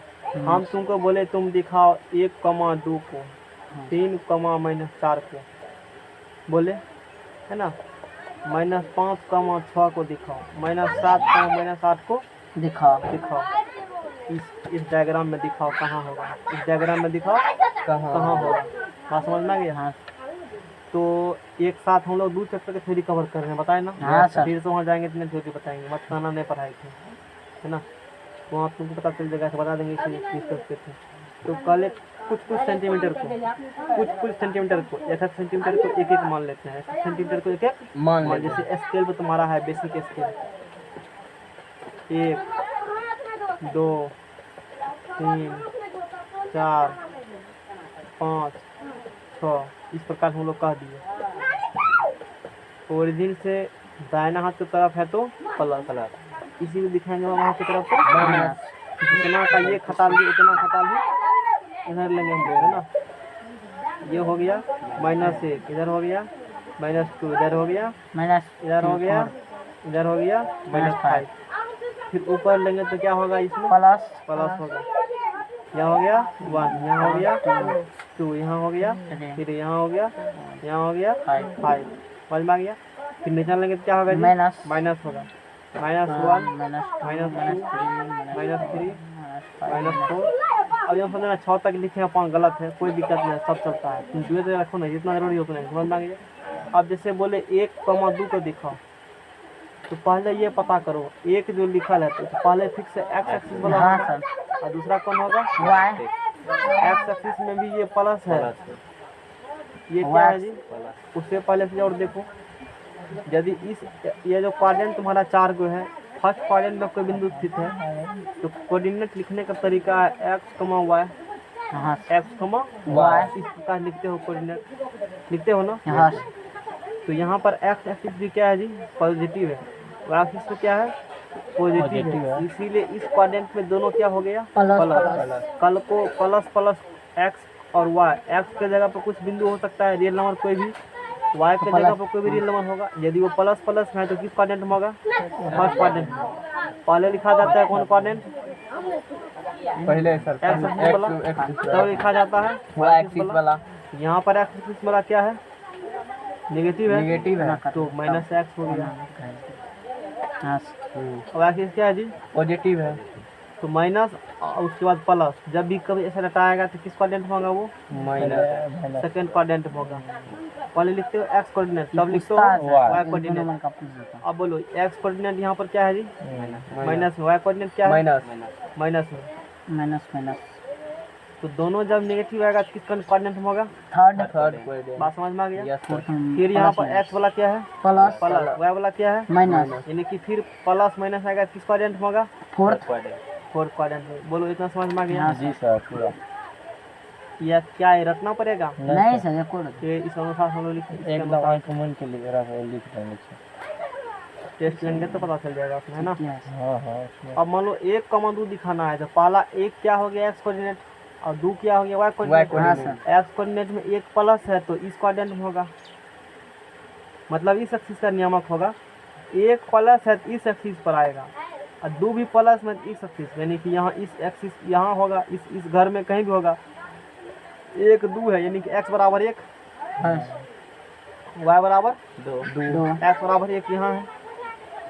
C: हम तुमको बोले तुम दिखाओ 1,2 को, 3,-4 को बोले, है ना, -5,6 को दिखाओ, -7,-8 को
A: दिखाओ।
C: दिखाओ। इस डायग्राम में दिखाओ कहाँ होगा, इस डायग्राम में दिखाओ कहाँ होगा। बात समझ में आ गया?
A: हाँ
C: तो एक साथ हम लोग 2 चैप्टर के थ्योरी कवर कर रहे हैं, बताए ना।
A: हाँ सर।
C: फिर से वहाँ जाएंगे इतने थ्योरी बताएंगे, मत खाना नहीं पढ़ाई थे, है ना। तो वहाँ तुमको पता चल जाएगा, बता देंगे किस करते थे। तो कल कुछ सेंटीमीटर को, कुछ सेंटीमीटर को, 1 सेंटीमीटर को एक मान लेते हैं, 1 सेंटीमीटर को एक
B: मान लेते हैं।
C: जैसे स्केल पे तुम्हारा है, बेसिक स्केल 1, 2, 3, 4, 5, 6 इस प्रकार हम लोग कह दिए। ओरिजिन से दाहिना हाथ की तरफ है तो प्लस, इसी को दिखाएंगे वहाँ की तरफ से माइनस। इतना का ये खता लिए, इतना खता लिए, इधर लेंगे हम लोग, है ना। ये हो गया -1, इधर हो गया -2, इधर हो गया,
A: माइनस
C: इधर हो गया, इधर हो गया -5। फिर ऊपर लेंगे तो क्या होगा इसमें? प्लस होगा। यहाँ हो गया 1, यहाँ हो गया 2, यहाँ हो गया, फिर यहाँ हो गया, यहाँ हो गया 5। समझ में आ गया? फिर नीचे लेंगे तो क्या होगा जी? माइनस होगा, -1, -2, -3, -4। अब यहाँ समझना 6 तक लिखे हैं, 5 गलत है, कोई दिक्कत नहीं, सब चलता है। तुम 2 तक रखो ना, जितना जरूरी हो उतना। समझ में आ गया? अब जैसे बोले 1,2 को दिखाओ, तो पहले ये पता करो, एक जो लिखा है तो पहले फिक्स एक्स एक्सिस वाला
A: हाँ
C: होगा, और दूसरा कौन होगा?
A: वाई।
C: एक्स एक्सिस में भी ये प्लस है, ये क्या है जी? उससे पहले से और देखो, यदि ये जो क्वाड्रेंट तुम्हारा 4 को है, फर्स्ट क्वाड्रेंट में कोई बिंदु स्थित है, तो कोऑर्डिनेट लिखने का तरीका है x, y,
A: हाँ
C: x, y। इस प्रकार लिखते हो, कोऑर्डिनेट लिखते हो ना।
A: हाँ
C: तो यहाँ पर एक्स एक्सिस भी क्या है जी? पॉजिटिव है, और एक्सिस पे क्या है? पॉजिटिव है। इसीलिए इस क्वाड्रेंट में दोनों क्या हो गया?
A: प्लस।
C: कल को प्लस एक्स और वाई, एक्स के जगह पर कुछ बिंदु हो सकता है, रियल नंबर कोई भी, वाई के जगह पर कोई भी रियल नंबर होगा। यदि वो प्लस है तो किस क्वाड्रेंट में होगा? First quadrant. पहले लिखा जाता है कौन क्वाड्रेंट?
B: पहले सर
C: एक्स वाला, तब लिखा जाता है
B: वाई एक्सिस वाला।
C: यहाँ पर एक्स एक्सिस वाला क्या है? नेगेटिव है, तो -x हो गया।
A: हाँ
C: अब एक्सिस क्या है जी?
B: पॉजिटिव है,
C: तो माइनस और उसके बाद प्लस। जब भी कभी ऐसा रटाएगा तो किस क्वाड्रेंट में होगा वो?
B: माइनस।
C: सेकंड क्वाड्रेंट में होगा। पहले लिखते हो एक्स कोऑर्डिनेट, तब लिखते हो वाई कोऑर्डिनेट। अब बोलो एक्स कोऑर्डिनेट यहाँ पर क्या है जी? माइनस में। वाई कोऑर्डिनेट क्या है? माइनस में।
A: माइनस।
C: तो दोनों जब नेगेटिव आएगा तो किस क्वाड्रेंट में होगा?
A: थर्ड
C: बात समझ में आ गया?
B: यस।
C: फिर यहाँ पर एक्स वाला क्या है?
A: Plus
C: plus. वाई वाला क्या है?
A: माइनस।
C: यानी कि फिर प्लस माइनस आएगा किस क्वाड्रेंट में होगा?
A: फोर्थ
C: फोर्थ क्वाड्रेंट में। बोलो इतना समझ में आ गया?
B: जी सर पूरा।
C: या क्या है, रखना पड़ेगा?
A: नहीं सर, एक और
C: कि इस अनुसार हम लोग
B: एकदम कमेंट के लिए लिख देंगे।
C: टेस्ट लेंगे तो पता चल जाएगा उसमें, है ना।
B: हाँ हाँ।
C: अब मान लो 1,2 दिखाना है, तो पहला 1 क्या हो गया? एक्स कोऑर्डिनेट, और 2 क्या हो गया? Y coordinate. एक्स कोऑर्डिनेट में 1 प्लस है तो इस क्वाड्रेंट में होगा, मतलब इस एक्सिस का नियामक होगा। 1 प्लस है तो इस एक्सिस पर आएगा, और 2 भी प्लस में इस एक्सिस, यानी कि यहाँ इस एक्सिस यहाँ होगा, इस घर में कहीं भी होगा। 1 2 है, यानी कि x बराबर 1, y बराबर 2, x बराबर 1 यहाँ है,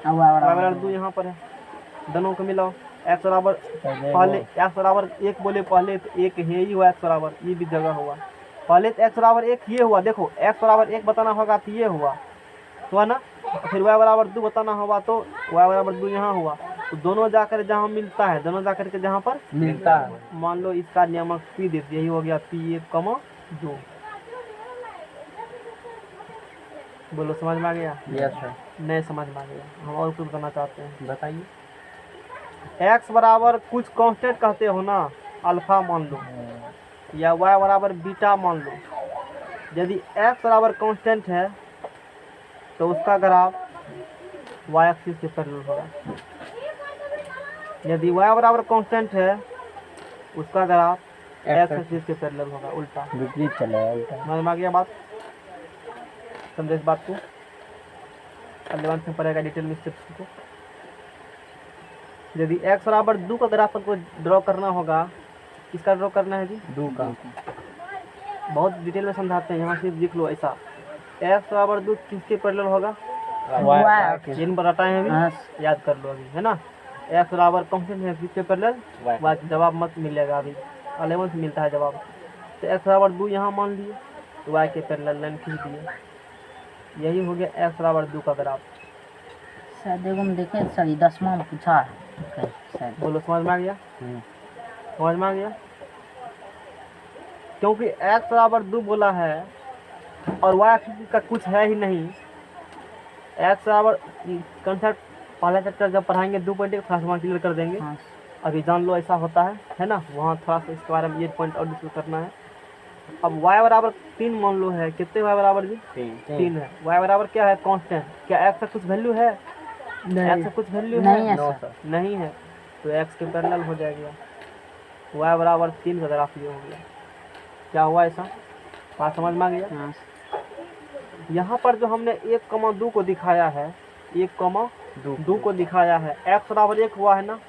C: y बराबर 2 यहाँ पर है। दोनों को मिलाओ, x बराबर पहले x बराबर 1 बोले पहले तो 1 है ही हुआ, x बराबर ये भी जगह हुआ। पहले तो x बराबर 1 ये हुआ, देखो x बराबर 1 बताना होगा तो ये हुआ, तो है ना। फिर y बराबर 2 बताना होगा तो y बराबर 2 यहाँ हुआ। तो दोनों जाकर जहाँ मिलता है, दोनों जाकर के जहाँ पर
B: मिलता है,
C: मान लो इसका नियामक P दे दिया, यही हो गया P1, 2। बोलो समझ में आ गया?
B: Yes sir.
C: नहीं समझ में आ गया, हम और कुछ बताना चाहते हैं।
B: बताइए।
C: एक्स बराबर कुछ कांस्टेंट कहते हो ना, अल्फा मान लो या वाई बराबर बीटा मान लो। यदि एक्स बराबर कांस्टेंट है तो उसका ग्राफ वाई एक्सिस के पैरेलल होगा। यदि वाई बराबर कांस्टेंट है उसका ग्राफ एक्स एक्सिस के पैरेलल होगा, उल्टा।
B: विपरीत चलेगा उल्टा।
C: समझ में आ गया बात? समझे इस बात को? 11th में पढ़ेगा डिटेल में स्टेप्स को। यदि x बराबर 2 का ग्राफ को ड्रॉ करना होगा, किसका ड्रॉ करना है जी?
B: 2 का।
C: बहुत डिटेल में समझाते हैं, यहाँ सिर्फ लिख लो ऐसा। x बराबर 2 किसके पैरेलल होगा?
B: वाई
C: जिन पर हटाए हैं अभी,
A: हाँ
C: याद कर लो अभी, है ना। x बराबर कांस्टेंट है किसके पैरेलल? वाई। जवाब मत मिलेगा अभी, 11th मिलता है जवाब। तो x बराबर 2 यहाँ मान लिए, तो y के पैरेलल लाइन खींच दिए। यही हो गया x बराबर 2 का ग्राफ।
A: शायद एगो में देखे सर 10वां में पूछा है शायद।
C: बोलो समझ में आ गया? समझ में आ गया? क्योंकि x बराबर 2 बोला है और y एक्सिस का कुछ है ही नहीं। x बराबर कंसेप्ट पहला चैप्टर जब पढ़ाएंगे 2.1 थोड़ा क्लियर कर देंगे।
A: हाँ
C: अभी जान लो ऐसा होता है ना। वहाँ थोड़ा सा इसके बारे में ये पॉइंट और डिस्कस करना है। अब y बराबर 3 मान लो है, कितने y बराबर जी? 3 है। y बराबर क्या है? कांस्टेंट। क्या x का कुछ वैल्यू है? x का कुछ वैल्यू
A: नहीं है
C: है?
A: सर।
C: नहीं है, तो x के पैरेलल हो जाएगा। y बराबर 3 का ग्राफ ये हो गया। क्या हुआ ऐसा? बात समझ में आ गया?
A: हाँ
C: यहाँ पर जो हमने 1,2 को दिखाया है, 1,2 को दिखाया है, x बराबर 1 हुआ है ना।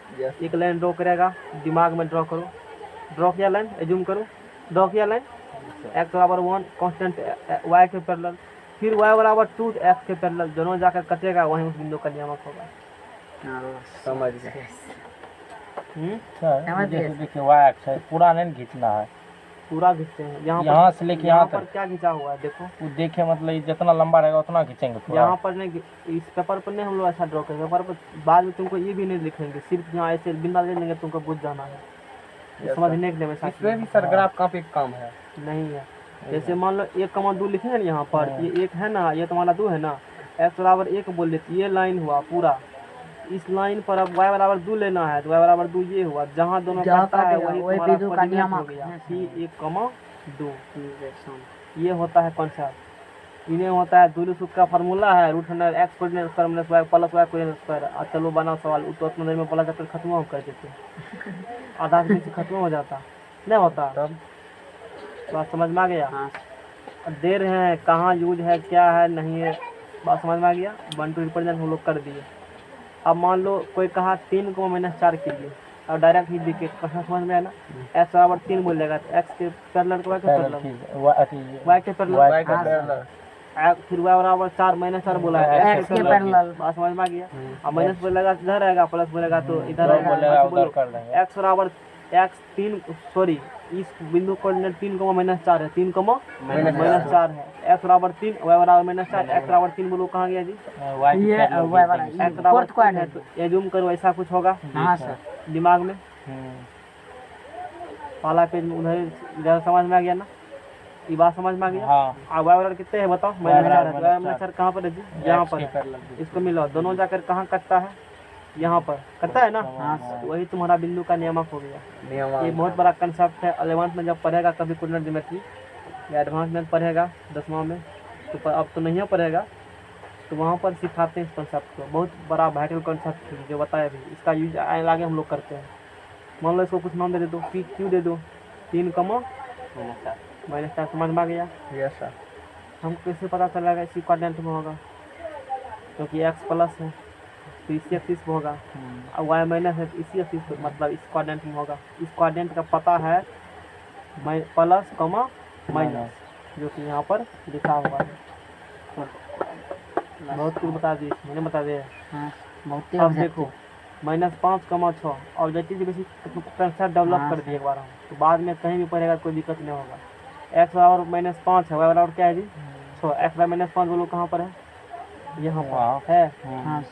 C: एक लाइन ड्रॉ करेगा, दिमाग में ड्रॉ करो। ड्रॉ किया लाइन, एज्यूम करो, ड्रॉ किया लाइन। x बराबर 1 कांस्टेंट y के पैरेलल, फिर y बराबर 2 x के पैरेलल, दोनों जाकर कटेगा, वहीं उस बिंदु का नियामक होगा।
B: समझ गए
A: समझ
B: सर।
A: गए।
B: देखिए वाई एक्स है, पूरा नहीं खींचना है,
C: पूरा खींचते हैं।
B: यहाँ से लेके
C: यहाँ
B: यहाँ
C: पर
B: तक।
C: क्या खींचा हुआ है देखो।
B: वो देखे मतलब ये जितना लंबा रहेगा उतना खींचेंगे पूरा।
C: यहाँ पर नहीं, इस पेपर पर नहीं हम लोग ऐसा ड्रॉ करेंगे। पेपर पर बाद में तुमको ये भी नहीं लिखेंगे, सिर्फ यहाँ ऐसे बिंदा दे देंगे, तुमको बुझ जाना है। समझने के लिए वैसा
B: इसमें भी सर ग्राफ काफी कम है।
C: नहीं है। जैसे मान लो 1,2 लिखे हैं ना यहाँ पर, ये 1 है ना, ये तुम्हारा 2 है ना। x बराबर 1 बोल देते, ये लाइन हुआ पूरा। इस लाइन पर अब y बराबर 2 लेना है, तो y बराबर 2 ये हुआ। जहाँ दोनों करता है वही तुम्हारा
A: बिंदु का
C: कोऑर्डिनेट हो
A: नियामक
C: गया।
A: है।
C: कि 1,2 ये होता है कॉन्सेप्ट। इन्हें होता है दूरी सूत्र का फार्मूला है √x coordinate square minus y plus y coordinate square. चलो बनाओ सवाल, तो उतना देर में पहला चैप्टर खत्म हो कर देते, आधा दिन से खत्म हो जाता, नहीं होता। बात समझ में आ गया? दे रहे हैं कहाँ यूज है, क्या है, नहीं है, बात समझ में आ गया? 1 to रिप्रेजेंट हम लोग कर दिए। अब मान लो कोई कहा 3 को -4 कीजिए, और डायरेक्ट ही देखिए कहाँ समझ में आया ना। x बराबर 3 बोलेगा तो x के पैरेलल को y के पैरेलल, y के पैरेलल, फिर y बराबर 4 -4 बोला है
A: x के पैरेलल।
C: बात समझ में आ गया? अब माइनस बोलेगा तो इधर आएगा, प्लस बोलेगा तो इधर
B: बोलेगा
C: आएगा।
B: उधर कर देंगे।
C: x बराबर इस बिंदु कोऑर्डिनेट 3, -4 है, 3, -4 है। x बराबर 3, y बराबर -4, x बराबर 3 बोलो कहाँ गया जी?
A: ये y बराबर
C: x बराबर 3 है, तो एज्यूम करो ऐसा कुछ होगा
A: हाँ सर।
C: दिमाग में। पहला पेज में उधर इधर समझ में आ गया ना? ये बात समझ में आ गया?
B: हाँ।
C: अब y बराबर कितने है बताओ? -4 है।
B: -4
C: कहाँ पर है जी? यहाँ पर है। इसको मिलाओ, दोनों जाकर कहाँ कटता है? यहाँ पर कटता है ना। वही तुम्हारा बिंदु का नियामक हो गया। ये बहुत बड़ा कंसेप्ट है। 11th में जब पढ़ेगा कभी कोऑर्डिनेट ज्योमेट्री या एडवांस में पढ़ेगा 10वां में, तो अब तो नहीं पढ़ेगा, तो वहाँ पर सिखाते हैं इस कंसेप्ट को। बहुत बड़ा वाइटल कंसेप्ट है जो बताया भी, इसका यूज आगे हम लोग करते हैं। मान लो इसको कुछ नाम दे दो, पी क्यू दे दो, 3, -4 समझ में आ गया?
B: Yes sir.
C: हमको कैसे पता चलेगा इसी कोऑर्डिनेट में होगा? क्योंकि x प्लस है तो इसी एक्सिस में होगा, और y माइनस है तो इसी एक्सिस पे, मतलब इस कोऑर्डिनेट में होगा। इस कोऑर्डिनेट का पता है प्लस, माइनस, जो कि यहाँ पर लिखा हुआ है। बहुत कुछ बता दिए, मैंने बता दिया।
A: हाँ बहुत
C: अब देखो -5, 6 ऑब्जेक्टिव बेसिक कंसेप्ट डेवलप कर दिए एक बार हम, तो बाद में कहीं भी पढ़ेगा कोई दिक्कत नहीं होगा। x बराबर -5 है, y बराबर क्या है जी? 6। x बराबर -5 बोलो कहाँ पर है? यहाँ पर है।
A: हाँ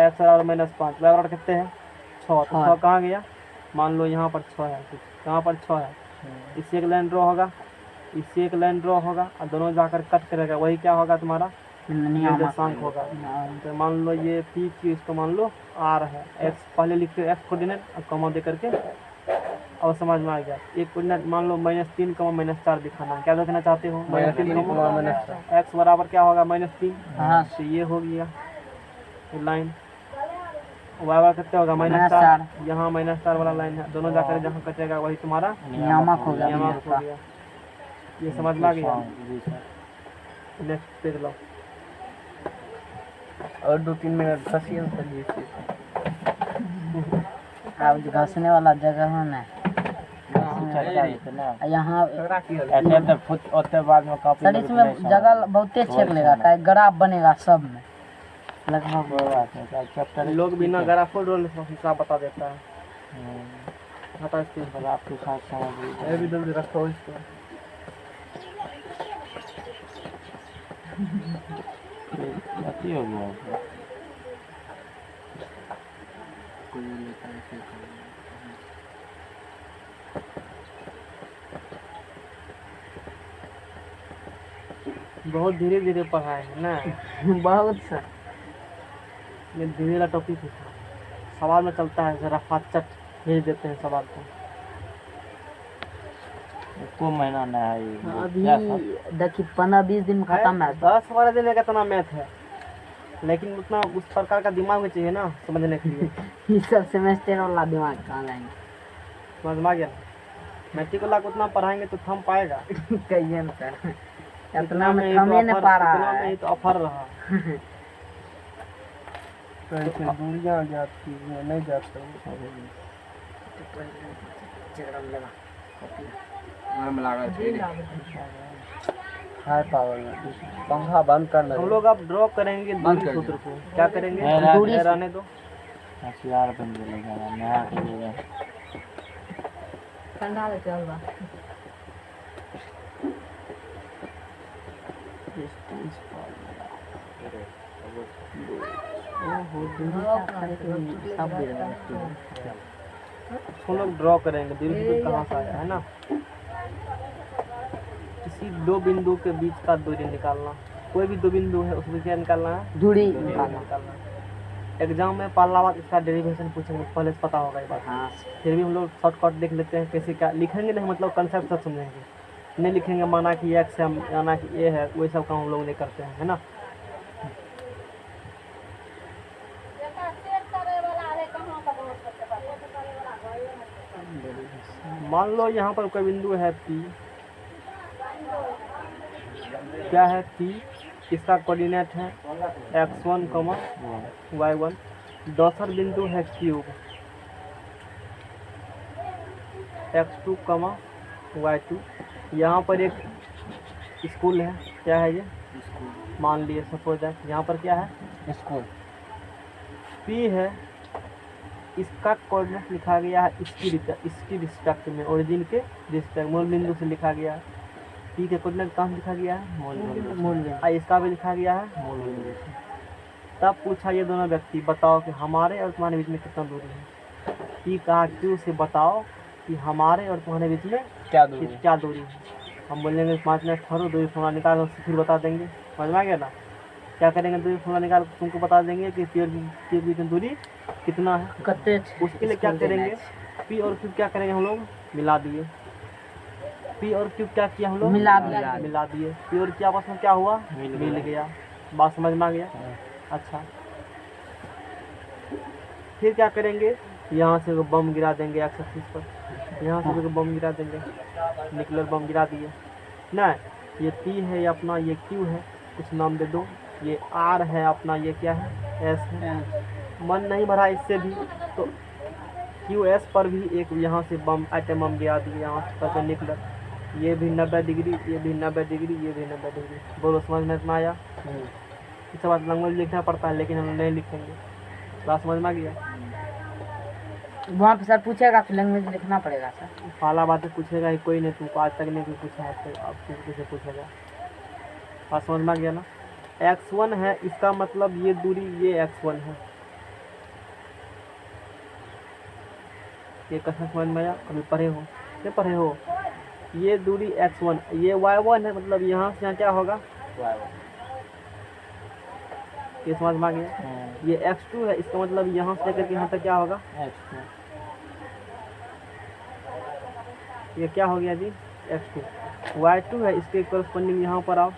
C: x बराबर -5, y बराबर कितने हैं? 6। तो 6 कहाँ गया? मान लो यहाँ पर 6 है, तो कहाँ पर 6 है? इससे एक लाइन ड्रॉ होगा, इससे एक लाइन ड्रॉ होगा और दोनों जाकर कट करेगा, वही क्या होगा तुम्हारा
A: नियामक
C: निर्देशांक होगा। तो मान लो ये पी क्यू, इसको मान लो आर है, एक्स पहले लिखते हो एक्स कोऑर्डिनेट और कॉमा दे करके, अब समझ में आ गया। एक कोऑर्डिनेट मान लो -3, -4 दिखाना है, क्या दिखाना चाहते हो? -3, एक्स बराबर क्या होगा -3।
A: हाँ
C: तो ये हो गया ये लाइन। वाई वाई कितना होगा
A: -4।
C: -4, यहाँ -4 वाला लाइन है, दोनों जाकर जहाँ कटेगा वही तुम्हारा
A: नियामक हो गया
C: नियामक
A: बिंदु
C: हो
A: का।
C: गया। ये समझ में आ गया।
B: जी सर।
C: नेक्स्ट देख लो।
B: और 2-3 मिनट फंसिए सर जी से।
A: अब जो घसने वाला जगह है ना, यहाँ
B: ओते बाद में कॉपी
A: सर इसमें जगह बहुते छेक लेगा, का ग्राफ बनेगा सब में लगभग।
B: चैप्टर
C: लोग बिना ग्राफो रोल हिसाब बता देता है। हटा इसको,
B: आपके साथ समझ
C: ये भी जल्दी रखो इसको।
B: अति हो गया।
C: बहुत धीरे धीरे पढ़ाए है ना।
A: बहुत सर
C: ये धीरे वाला टॉपिक है, सवाल में चलता है जरा फाचट भेज देते हैं सवाल को।
B: को महीना नहीं है ये।
A: अभी देखिए 15-20 दिन में खत्म है।
C: 10-12 दिन में कितना मैथ है, लेकिन उतना उस प्रकार का दिमाग में चाहिए ना समझने के लिए।
A: ये सब सेमेस्टर वाला दिमाग कहाँ लाएंगे?
C: समझ में आ गया। मैट्रिक वाला को उतना पढ़ाएंगे तो थम पाएगा।
A: कहिए ना सर, इतना
C: इतना
A: में
C: ही
A: थमे न पा रहा
C: इतना में
A: है।
C: ही तो ऑफर रहा।
B: दूरियाँ जाती है नहीं जाते हाई पावर पंखा बंद करना।
C: हम लोग अब ड्रॉ करेंगे दूरी सूत्र को। क्या करेंगे?
B: दूरी
C: रहने दो।
B: होशियार बन गया नया के लिए।
D: ठंडा ले चल बा।
A: सब दे रहा है।
C: हम लोग ड्रॉ करेंगे दूरी सूत्र कहाँ से आया है ना। किसी दो बिंदु के बीच का दूरी निकालना। कोई भी दो बिंदु है उसमें क्या निकालना है?
A: दूरी
C: निकालना। एग्जाम में पहला बार इसका डेरिवेशन पूछेंगे, पहले से पता होगा ये बात।
A: हाँ
C: फिर भी हम लोग शॉर्टकट देख लेते हैं कैसे क्या लिखेंगे, नहीं मतलब कंसेप्ट सब समझेंगे। नहीं लिखेंगे माना कि एक्स है माना कि ए है, वही सब काम हम लोग नहीं करते हैं, है ना। मान लो यहाँ पर कोई बिंदु है P, क्या है P, इसका कोऑर्डिनेट है x1, y1। दूसरा बिंदु है Q, x2, y2। यहाँ पर एक स्कूल है, क्या है ये? मान लिए सपोज दैट यहाँ पर क्या है?
B: स्कूल।
C: P है, इसका कोऑर्डिनेट लिखा गया है इसकी रिस्पेक्ट में, ओरिजिन के रिस्पेक्ट मूल बिंदु से लिखा गया है। P के कोऑर्डिनेट कहाँ से लिखा गया है? मूल बिंदु। इसका भी लिखा गया है मूल बिंदु से। तब पूछा ये दोनों व्यक्ति बताओ कि हमारे और तुम्हारे बीच में कितना दूरी है। P कहा Q से बताओ कि हमारे और तुम्हारे बीच में
B: क्या दूरी
C: है। हम बोलेंगे 5 मिनट ठहरो, दूरी फॉर्मूला निकालो, फिर बता देंगे। समझ में आ गया ना। क्या करेंगे? दूरी फॉर्मूला निकाल तुमको बता देंगे कि P और Q के बीच में दूरी कितना है।
A: कत्ते
C: उसके लिए क्या करेंगे? P और Q क्या करेंगे हम लोग? मिला दिए। P और Q क्या किया हम लोग?
A: मिला
C: दिए। P और Q आपस में क्या हुआ? मिल गया। बात समझ में आ गया। अच्छा, फिर क्या करेंगे? यहाँ से बम गिरा देंगे एक्स एक्सिस पर, यहाँ से बम गिरा देंगे, न्यूक्लियर बम गिरा दिए ना। ये P है, ये अपना ये Q है, कुछ नाम दे दो। ये R है अपना, ये क्या है? S है। मन नहीं भरा इससे भी तो QS पर भी एक यहाँ से बम आइटम बम गिरा दिए, यहाँ पर न्यूक्लियर। ये भी 90 डिग्री, ये भी 90 डिग्री, ये भी 90 डिग्री। बोलो समझ में इतना आया? इस बात लैंग्वेज लिखना पड़ता है लेकिन हम नहीं लिखेंगे। बात समझ में आ गया?
A: वहाँ पे सर पूछेगा तो लैंग्वेज लिखना पड़ेगा सर।
C: पहला बात पूछेगा ही कोई नहीं, तुमको आज तक नहीं कोई पूछा है तो आप किसे पूछेगा। बात समझ में आ गया ना। x1 है, इसका मतलब ये दूरी ये x1 है। ये कथा समझ में आया? कभी पढ़े हो? नहीं पढ़े हो? ये दूरी x1, ये y1 है, मतलब यहाँ से यहाँ क्या होगा, ये समझ में आ गया। ये x2 है, इसका मतलब यहाँ से लेकर के यहाँ तक क्या होगा, ये क्या हो गया जी, x2। y2 है, इसके करस्पॉन्डिंग यहाँ पर आओ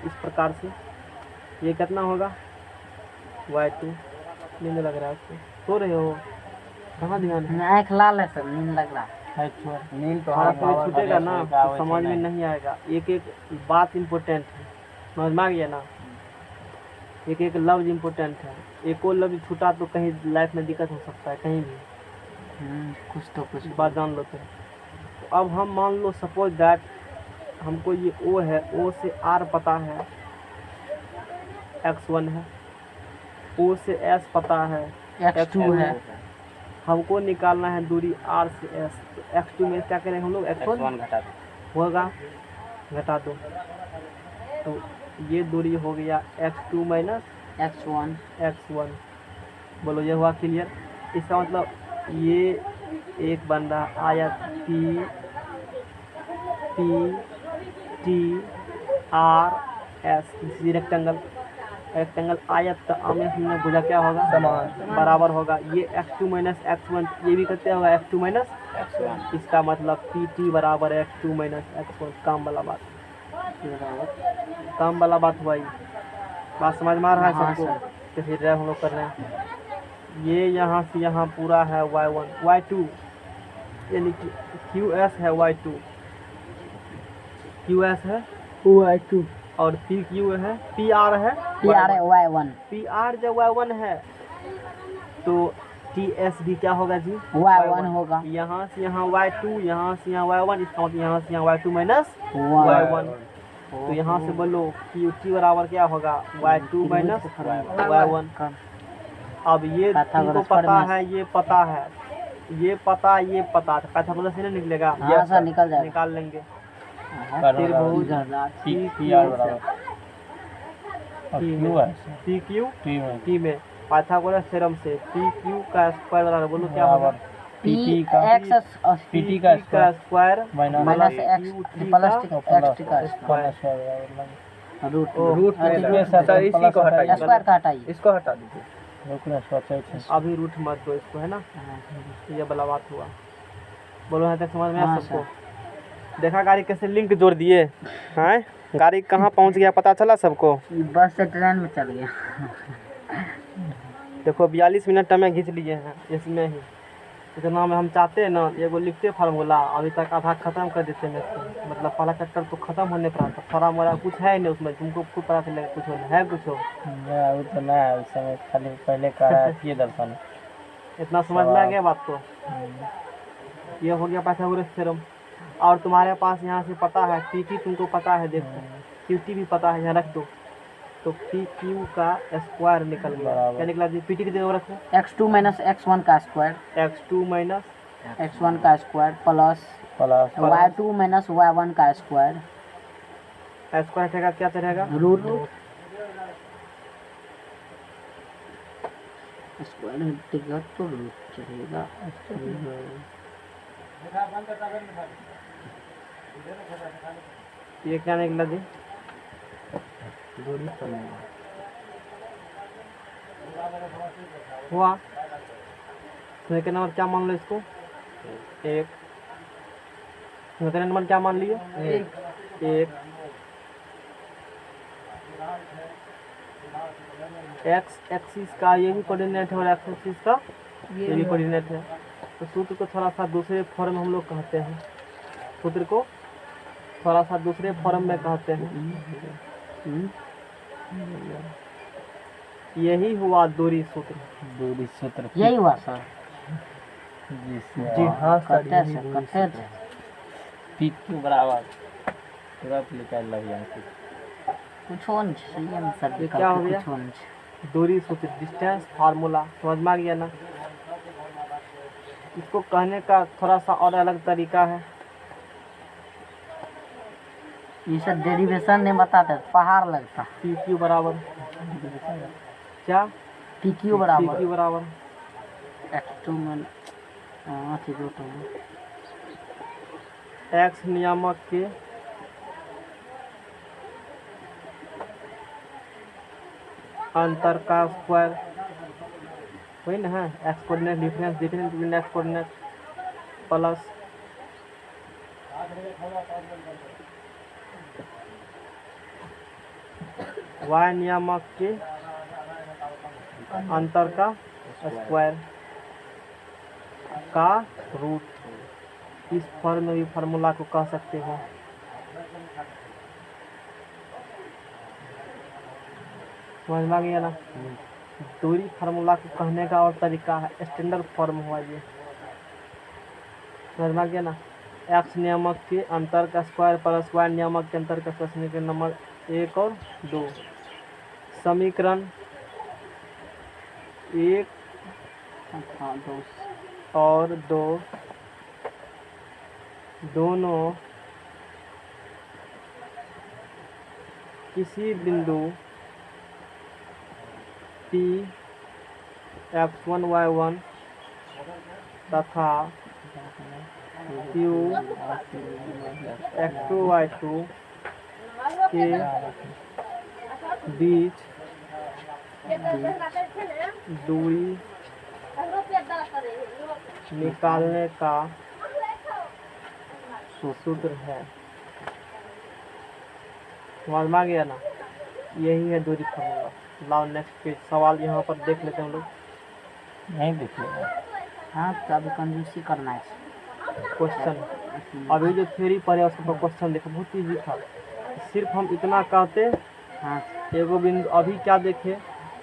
C: इस प्रकार से, ये कितना होगा, y2। नींद लग रहा है आपको, सो रहे हो, कहाँ ध्यान है,
A: आँख लाल है सर, नींद लग रहा है।
B: नींद तो
C: थोड़ा सा छूटेगा ना तो समझ में नहीं आएगा। एक एक बात इम्पोर्टेंट है, समझ में आ गया ना, एक एक लफ्ज इम्पोर्टेंट है। एक और लफ्ज छूटा तो कहीं लाइफ में दिक्कत हो सकता है, कहीं भी
A: कुछ तो कुछ
C: बात जान लो। तो अब हम मान लो सपोज दैट हमको ये O है, O से R पता है x1 है, O से S पता है
A: x2 है।
C: हमको निकालना है दूरी R से S। तो x2 में क्या करेंगे हम लोग, x1
B: घटा दो,
C: होगा, घटा दो, तो ये दूरी हो गया x2 माइनस
A: x1।
C: बोलो ये हुआ क्लियर। इसका मतलब ये एक बन रहा आयत T R S, रेक्टेंगल आयत का आमने सामने भुजा क्या होगा,
B: समान
C: बराबर होगा। ये x2 माइनस x1, ये भी करते होगा x2 माइनस x1। इसका मतलब PT बराबर है x2 माइनस x1। काम वाला बात, काम वाला बात हुआ। ये बात समझ में आ रहा है
A: हाँ
C: सबको,
A: सर।
C: तो फिर हम लोग कर रहे हैं। ये यहाँ से यहाँ पूरा है y1 y2, यानी कि QS है y2, QS है
A: y2
C: और PQ है, PR है
A: PR है y1।
C: PR जब y1 है तो TS भी क्या होगा जी,
A: y1 होगा।
C: यहाँ से यहाँ y2, यहाँ से यहाँ y1, इसका मतलब यहाँ से यहाँ y2 माइनस y1। तो यहाँ से बोलो QT बराबर क्या होगा, y2 माइनस y1। अब ये तुमको पता है, ये पता है, ये पता, ये पता, पाइथागोरस से नहीं निकलेगा,
A: हाँ सर, निकल जाएगा।
C: निकाल लेंगे।
B: फिर
C: P में पाइथागोरस थ्योरम से PQ का स्क्वायर बराबर, बोलो क्या होगा,
A: PT
C: का स्क्वायर
A: माइनस x प्लस का रूट
B: इसी को हटाइए,
A: स्क्वायर का हटाइए।
B: इसको हटा दीजिए।
C: अभी रूट मत दो इसको, है ना, ये वाला बात हुआ। बोलो यहाँ तक समझ में आया सबको। देखा गाड़ी कैसे लिंक जोड़ दिए हैं, गाड़ी कहाँ पहुँच गया पता चला सबको।
A: बस से ट्रेन में चल गया।
C: देखो 42 मिनट हमें खींच लिए हैं इसमें ही, इतना में हम चाहते हैं ना एगो लिखते फार्मूला, अभी तक आधा खत्म कर देते हैं इसको। मतलब पहला चैप्टर तो खत्म होने पर था, थोड़ा मोड़ा कुछ है नहीं उसमें, तुमको खुद पता चलेगा कुछ है, कुछ हो
B: वो तो ना है, उस समय खाली पहले का ये दर्शन।
C: इतना समझ में आ गया बात को। ये हो गया पाइथागोरस थ्योरम। और तुम्हारे पास यहाँ से पता है PT तुमको पता है, देखो QT भी पता है, यहाँ रख दो तो PQ का स्क्वायर निकल गया। क्या निकला जी, PT की जगह रखो
A: x2 माइनस x1 का स्क्वायर,
C: x2 माइनस
A: x1 का square plus y2 minus y1 का स्क्वायर।
C: स्क्वायर हटेगा क्या चढ़ेगा,
A: रूट स्क्वायर हटेगा तो रूट चढ़ेगा।
C: ये क्या निकला जी, हुआ सेकंड नंबर क्या मान लो इसको, एक सेकंड नंबर क्या मान लियो, एक एक्स एक्सिस का ये भी कोऑर्डिनेट है और एक्स एक्सिस का ये भी कोऑर्डिनेट है। तो सूत्र को थोड़ा सा दूसरे फॉर्म हम लोग कहते हैं, सूत्र को थोड़ा सा दूसरे फॉर्म में कहते हैं। यही हुआ दूरी सूत्र।
A: यही हुआ सर।
C: जी हाँ सर,
A: कटे थे
B: PQ बराबर तुरंत निकाल लग जाए।
A: कुछ हो नहीं सही है सर।
C: ये क्या हो गया,
A: कुछ हो नहीं।
C: दूरी सूत्र, डिस्टेंस फार्मूला, समझ में आ गया ना। इसको कहने का थोड़ा सा और अलग तरीका है।
A: ये सब डेरिवेशन नहीं बताते, पहाड़ लगता।
C: PQ बराबर क्या,
A: PQ बराबर
C: PQ बराबर
A: x2 में रूट
C: एक्स नियामक के अंतर का स्क्वायर, वही ना है x coordinate difference between x coordinate plus y नियामक के अंतर का स्क्वायर का रूट। इस फॉर्म में भी फार्मूला को कह सकते हो। समझ में आ गया ना। दूरी फार्मूला को कहने का और तरीका है, स्टैंडर्ड फॉर्म हुआ ये। समझ में आ गया ना। एक्स नियामक के अंतर का स्क्वायर प्लस वाई नियामक के अंतर का स्क्वायर, समीकरण नंबर 1 और 2। समीकरण 1 और 2 दोनों किसी बिंदु P x1 y1 तथा Q x2 y2 के बीच दूरी निकालने का सूत्र है। समझ में आ गया ना। यही है दूरी फार्मूला। लाओ नेक्स्ट पेज, सवाल यहाँ पर देख लेते हैं हम लोग।
B: नहीं देखिएगा।
A: हाँ तो अभी कंजूसी करना है।
C: क्वेश्चन अभी जो थ्योरी पढ़े उसका क्वेश्चन देखो, बहुत ईजी था। सिर्फ हम इतना कहते,
A: हाँ
C: एगो बिंदु अभी क्या देखे,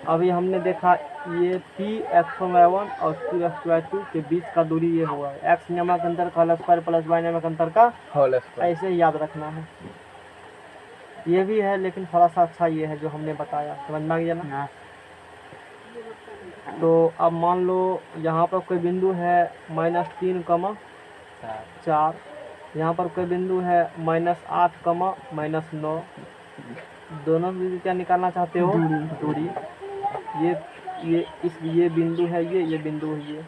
C: अभी हमने देखा ये P x1 y1 और Q x2 y2 के बीच का दूरी ये हुआ है। एक्स नियामक अंतर का होल स्क्वायर प्लस वाई नियामक अंतर का
B: होल स्क्वायर।
C: ऐसे ही याद रखना है। ये भी है लेकिन थोड़ा सा अच्छा ये है जो हमने बताया। समझ में आ गया ना।
A: हाँ
C: तो अब मान लो यहाँ पर कोई बिंदु है -3,4, यहाँ पर कोई बिंदु है -8,-9। दोनों बिंदु क्या निकालना चाहते हो? दूरी। ये बिंदु है, ये बिंदु है ये।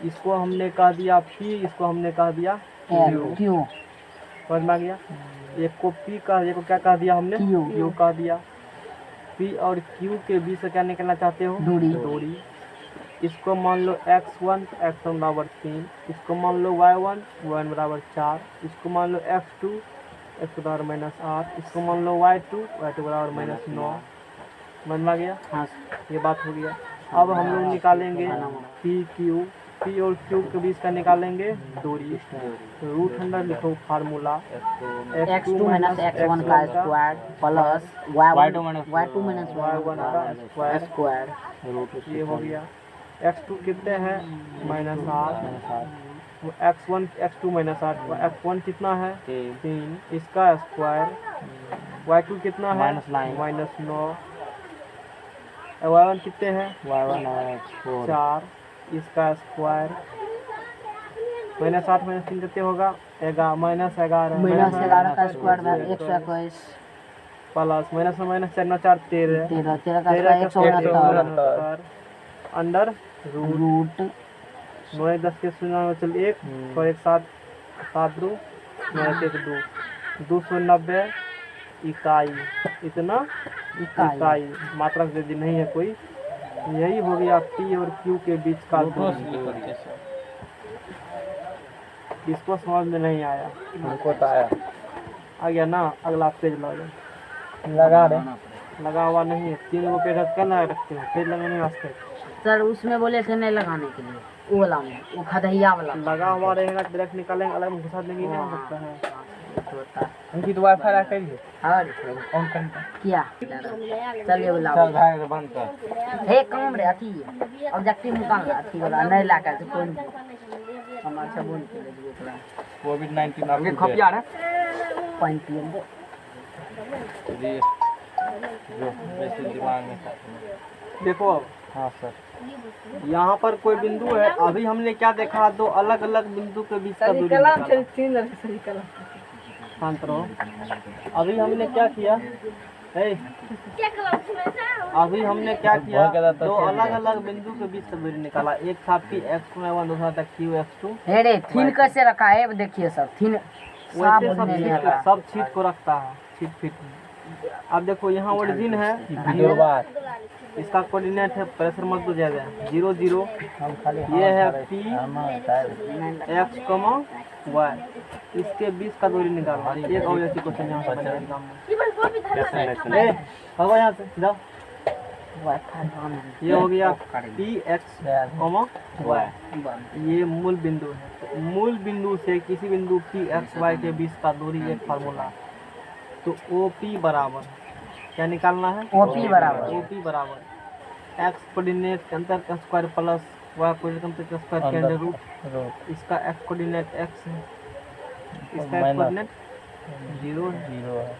C: इसको हमने कह दिया P, इसको हमने कह दिया
A: क्यों
C: समझ में आ गया। एक को P का, एक को क्या कह दिया हमने? Q कह दिया। P और Q के बीच से क्या निकालना चाहते हो? दूरी। इसको मान लो x1 बराबर 3, इसको मान लो y1 बराबर 4, इसको मान लो x2 बराबर -8, इसको मान लो y2 बराबर -9। समझ में आ गया।
A: हाँ
C: ये बात हो गया। अब हम लोग निकालेंगे P और Q के बीच का निकालेंगे दूरी। रूट अंडर लिखो फार्मूला
A: x2 - x1 का स्क्वायर प्लस y2 -
C: y1 का
A: स्क्वायर।
C: ये हो गया। x2 कितने हैं? -8। x1 x2 -8, x1 कितना है? 3, इसका स्क्वायर। y2 कितना है? -9। y1 कितने हैं? 4, इसका स्क्वायर। -8 -3 कितने होगा? -11
A: -11 का स्क्वायर 121
C: प्लस -4 13
A: 13 का स्क्वायर 169
C: अंडर
A: रूट
C: 9 10 के 0 चल 1 और 1 7 7 2 1 2 290 इकाई। इतना इकाई मात्रक यदि नहीं है कोई। यही हो गया P और Q के बीच का दूरी। इसको समझ में नहीं आया?
B: हमको तो आया।
C: आ गया ना। अगला पेज
B: लगा दे।
C: लगा हुआ नहीं है। 3 गो पेज करना रखते हैं, पेज लगाने वास्ते।
A: सर उसमें बोले थे नहीं लगाने के लिए, वो वाला में, वो खदहिया वाला
C: लगा हुआ रहेगा डायरेक्ट निकालेंगे, अलग में घुसा देंगे, नहीं हो सकता है।
B: उनकी तो वाईफाई रख करिए।
A: और
B: ऑन कर
A: क्या चलिए वो
B: चल
A: लाओ।
B: भाई बंद कर।
A: हे काम रे अथी ऑब्जेक्टिव निकाल अथी वाला नहीं लाकर से कोई नहीं। हम अच्छा बोल के ले दिए थोड़ा
B: कोविड-19 आपके खपिया है।
A: पानी पिए दो।
B: जी जो वैसे दिमाग में
C: देखो अब
B: हाँ सर।
C: यहाँ पर कोई बिंदु है। अभी हमने क्या देखा? 2 अलग अलग बिंदु के बीच का दूरी निकाला। शांत रहो। अभी हमने क्या किया? ए, अभी हमने क्या किया, दो अलग अलग बिंदु के बीच से दूरी निकाला। एक था पी एक्स टू वन, दूसरा था क्यू एक्स टू।
A: अरे थीन कैसे रखा है अब देखिए सर, थीन साफ
C: वैसे
A: बनने नहीं आता।
C: सब चीज को रखता है, चीट फिट। अब देखो यहाँ ओरिजिन है
B: वीडियो बात
C: इसका कोऑर्डिनेट है, प्रेशर मत तो ज्यादा 0 0।
B: हम खाली
C: ये है पी एक्स कमा वाई, इसके बीच का दूरी निकालना। एक और ऐसी क्वेश्चन यहाँ पर एग्जाम में। ए, भागो यहाँ से जाओ। ये हो गया पी एक्स कमा वाई, ये मूल बिंदु है। तो मूल बिंदु से किसी बिंदु पी एक्स वाई के बीच का दूरी एक फार्मूला। तो ओ पी बराबर क्या निकालना है?
A: OP बराबर
C: OP बराबर एक्स कोऑर्डिनेट के अंदर का स्क्वायर प्लस वाई कोऑर्डिनेट का स्क्वायर के अंदर रूट। इसका एक्स कोऑर्डिनेट एक्स है, इसका एक्स कोऑर्डिनेट 0 है,
B: 0 है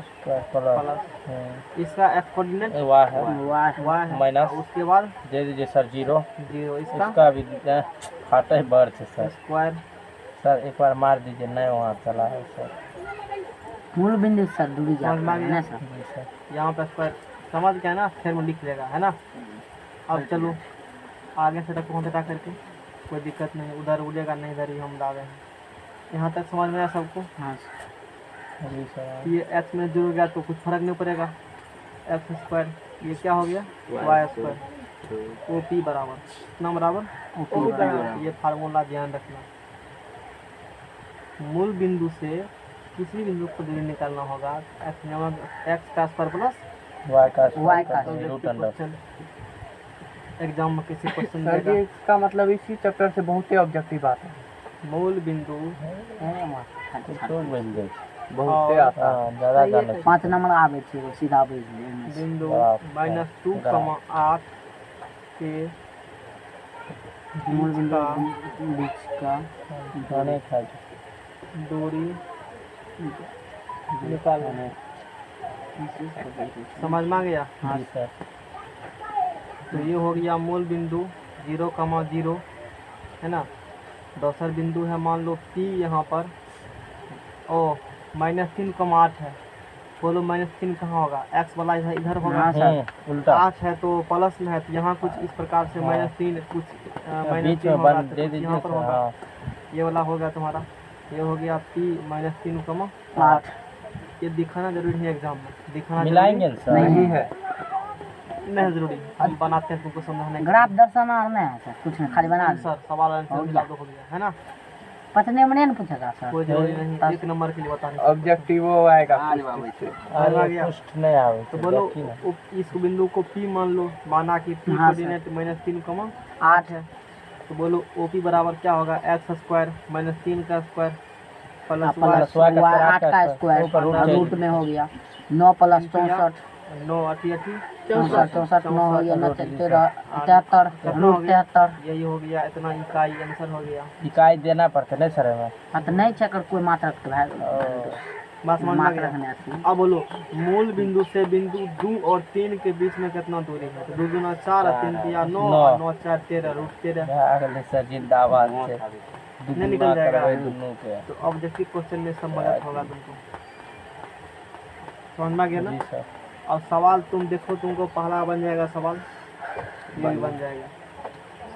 B: स्क्वायर प्लस
C: प्लस इसका एक्स कोऑर्डिनेट
B: वाई है
C: वाई है,
B: माइनस
C: उसके बाद
B: दे दीजिए सर 0।
C: 0 इसका
B: इसका भी फाटे बर्थ है सर।
C: स्क्वायर।
B: सर एक बार मार दीजिए, नहीं वहाँ चला है सर।
A: मूल बिंदु सर दूरी क्या
C: समझ में आ
A: है
C: गया?
A: ना सर?
B: जी सर।
C: यहाँ पे स्क्वायर समझ गया ना, फिर में लिख लेगा है ना। अब चलो आगे से टको हटा करके, कोई दिक्कत नहीं, उधर उड़ेगा नहीं, इधर ही हम डाले हैं। यहाँ तक समझ में आया सबको?
A: हाँ
B: जी सर।
C: ये एक्स में जुड़ गया तो कुछ फर्क नहीं पड़ेगा। एक्स स्क्वायर ये क्या हो गया? Y square. ओ पी बराबर कितना बराबर?
A: OP बराबर।
C: ये फार्मूला ध्यान रखना। मूल बिंदु से किसी बिंदु को दूरी निकालना होगा। एक्स का स्क्वायर प्लस
B: वाई का
A: Y का
B: रूट अंडर।
C: क्वेश्चन एग्जाम में किसी क्वेश्चन
B: सर
C: देगा।
B: जी इसका मतलब इसी चैप्टर से बहुत ही ऑब्जेक्टिव बात है।
C: मूल बिंदु
B: बहुत
C: और
B: ही आता है, ज़्यादा जाने से।
A: 5 नंबर आवे छे सीधा भेज दे।
C: बिंदु
B: बाप।
C: -2,8 के
A: मूल
C: बीच
A: बिंदु
C: का
A: बीच का
B: जाने था
C: दूरी निकालना। समझ में आ गया?
B: जी सर।
C: तो ये हो गया मूल बिंदु 0,0 है ना। दूसरा बिंदु है मान लो P यहाँ पर, ओ -3,8 है। बोलो -3 कहाँ होगा? x वाला इधर होगा।
A: हाँ सर।
B: उल्टा
C: 8 है तो प्लस में है, तो यहाँ कुछ इस प्रकार से
B: हाँ।
C: -3 कुछ
B: बीच
C: -3
B: में
C: होगा,
B: बन
C: तो
B: दे
C: कुछ
B: दीजिए
C: यहाँ पर
B: सर।
C: होगा।
B: हाँ
C: ये वाला हो गया तुम्हारा, ये हो गया P -3,8।
A: 8
C: ये दिखाना जरूरी है एग्जाम में, दिखाना
B: मिलाएंगे ना सर।
A: नहीं
B: है
C: नहीं जरूरी, हम बनाते हैं तुमको समझाने के
A: ग्राफ दर्शन और नहीं है सर, कुछ नहीं, खाली बना
C: लिए।
A: दो।
C: सर सवाल
A: हो
C: आंसर
A: गया।
C: मिला दो, हो गया है ना।
A: पतने में नहीं पूछेगा सर?
C: कोई जरूरी नहीं, एक नंबर के लिए बताने।
B: ऑब्जेक्टिव आएगा।
C: समझ आ
B: अरे
C: गया?
B: पुष्ट नहीं आवे
C: तो
B: सर,
C: बोलो
B: देखिए ना।
C: इस बिंदु को P मान लो, माना कि P
A: हाँ, सर।
C: कोऑर्डिनेट -3,8
A: 8
C: है। तो बोलो OP बराबर क्या होगा? x स्क्वायर -3 का square plus
B: plus
C: y
B: y का
A: 8 का स्क्वायर
B: ऊपर रूट
A: रूट
B: चाहिए।
A: में हो गया 9 + 64
C: 9 80
A: 64 9 हो गया 9 13 73 रूट 73।
C: यही हो गया, इतना इकाई आंसर हो गया।
B: इकाई देना पड़ता नहीं सर हमें।
A: हाँ तो नहीं चेक कोई मात्रक तो है
C: बात समझ में आ
A: मात्रक
C: गया?
A: नहीं आती।
C: अब बोलो मूल बिंदु से बिंदु 2 और 3 के बीच में कितना दूरी है? तो 2 दूना 4 और 3 तिया 9 और 9 4 13 रूट 13।
B: अगले सर जिंदाबाद से
C: नहीं निकल जाएगा।
B: दोनों के।
C: तो ऑब्जेक्टिव क्वेश्चन में सब मदद होगा तुमको, समझ में आ गया ना।
B: जी सर।
C: और सवाल तुम देखो, तुमको पहला बन जाएगा सवाल, ये भी बन जाएगा।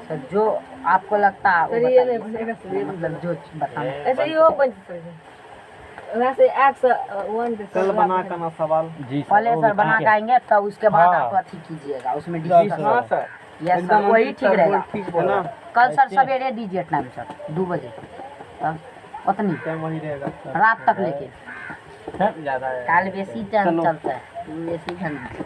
A: तो जो आपको लगता है वो
D: सर ये
A: बताइए।
D: नहीं बनेगा सर, ये नहीं
A: मतलब जो बताना
D: ऐसे ही वो बन सकते वैसे x 1
C: कल बना करना सवाल।
B: जी सर।
A: पहले सर बना के आएंगे तो उसके बाद
B: हाँ।
A: आप अथी कीजिएगा उसमें
B: जी
A: डिस्कस।
B: हाँ
C: सर,
A: यस सर वही ठीक रहेगा।
C: है ना,
A: कल सर सवेरे दीजिए टाइम सर 2 बजे तक उतनी
C: टाइम वही रहेगा।
A: रात तक लेके
B: ज़्यादा है।
A: कल बेसी टाइम चलता है बेसी घंटे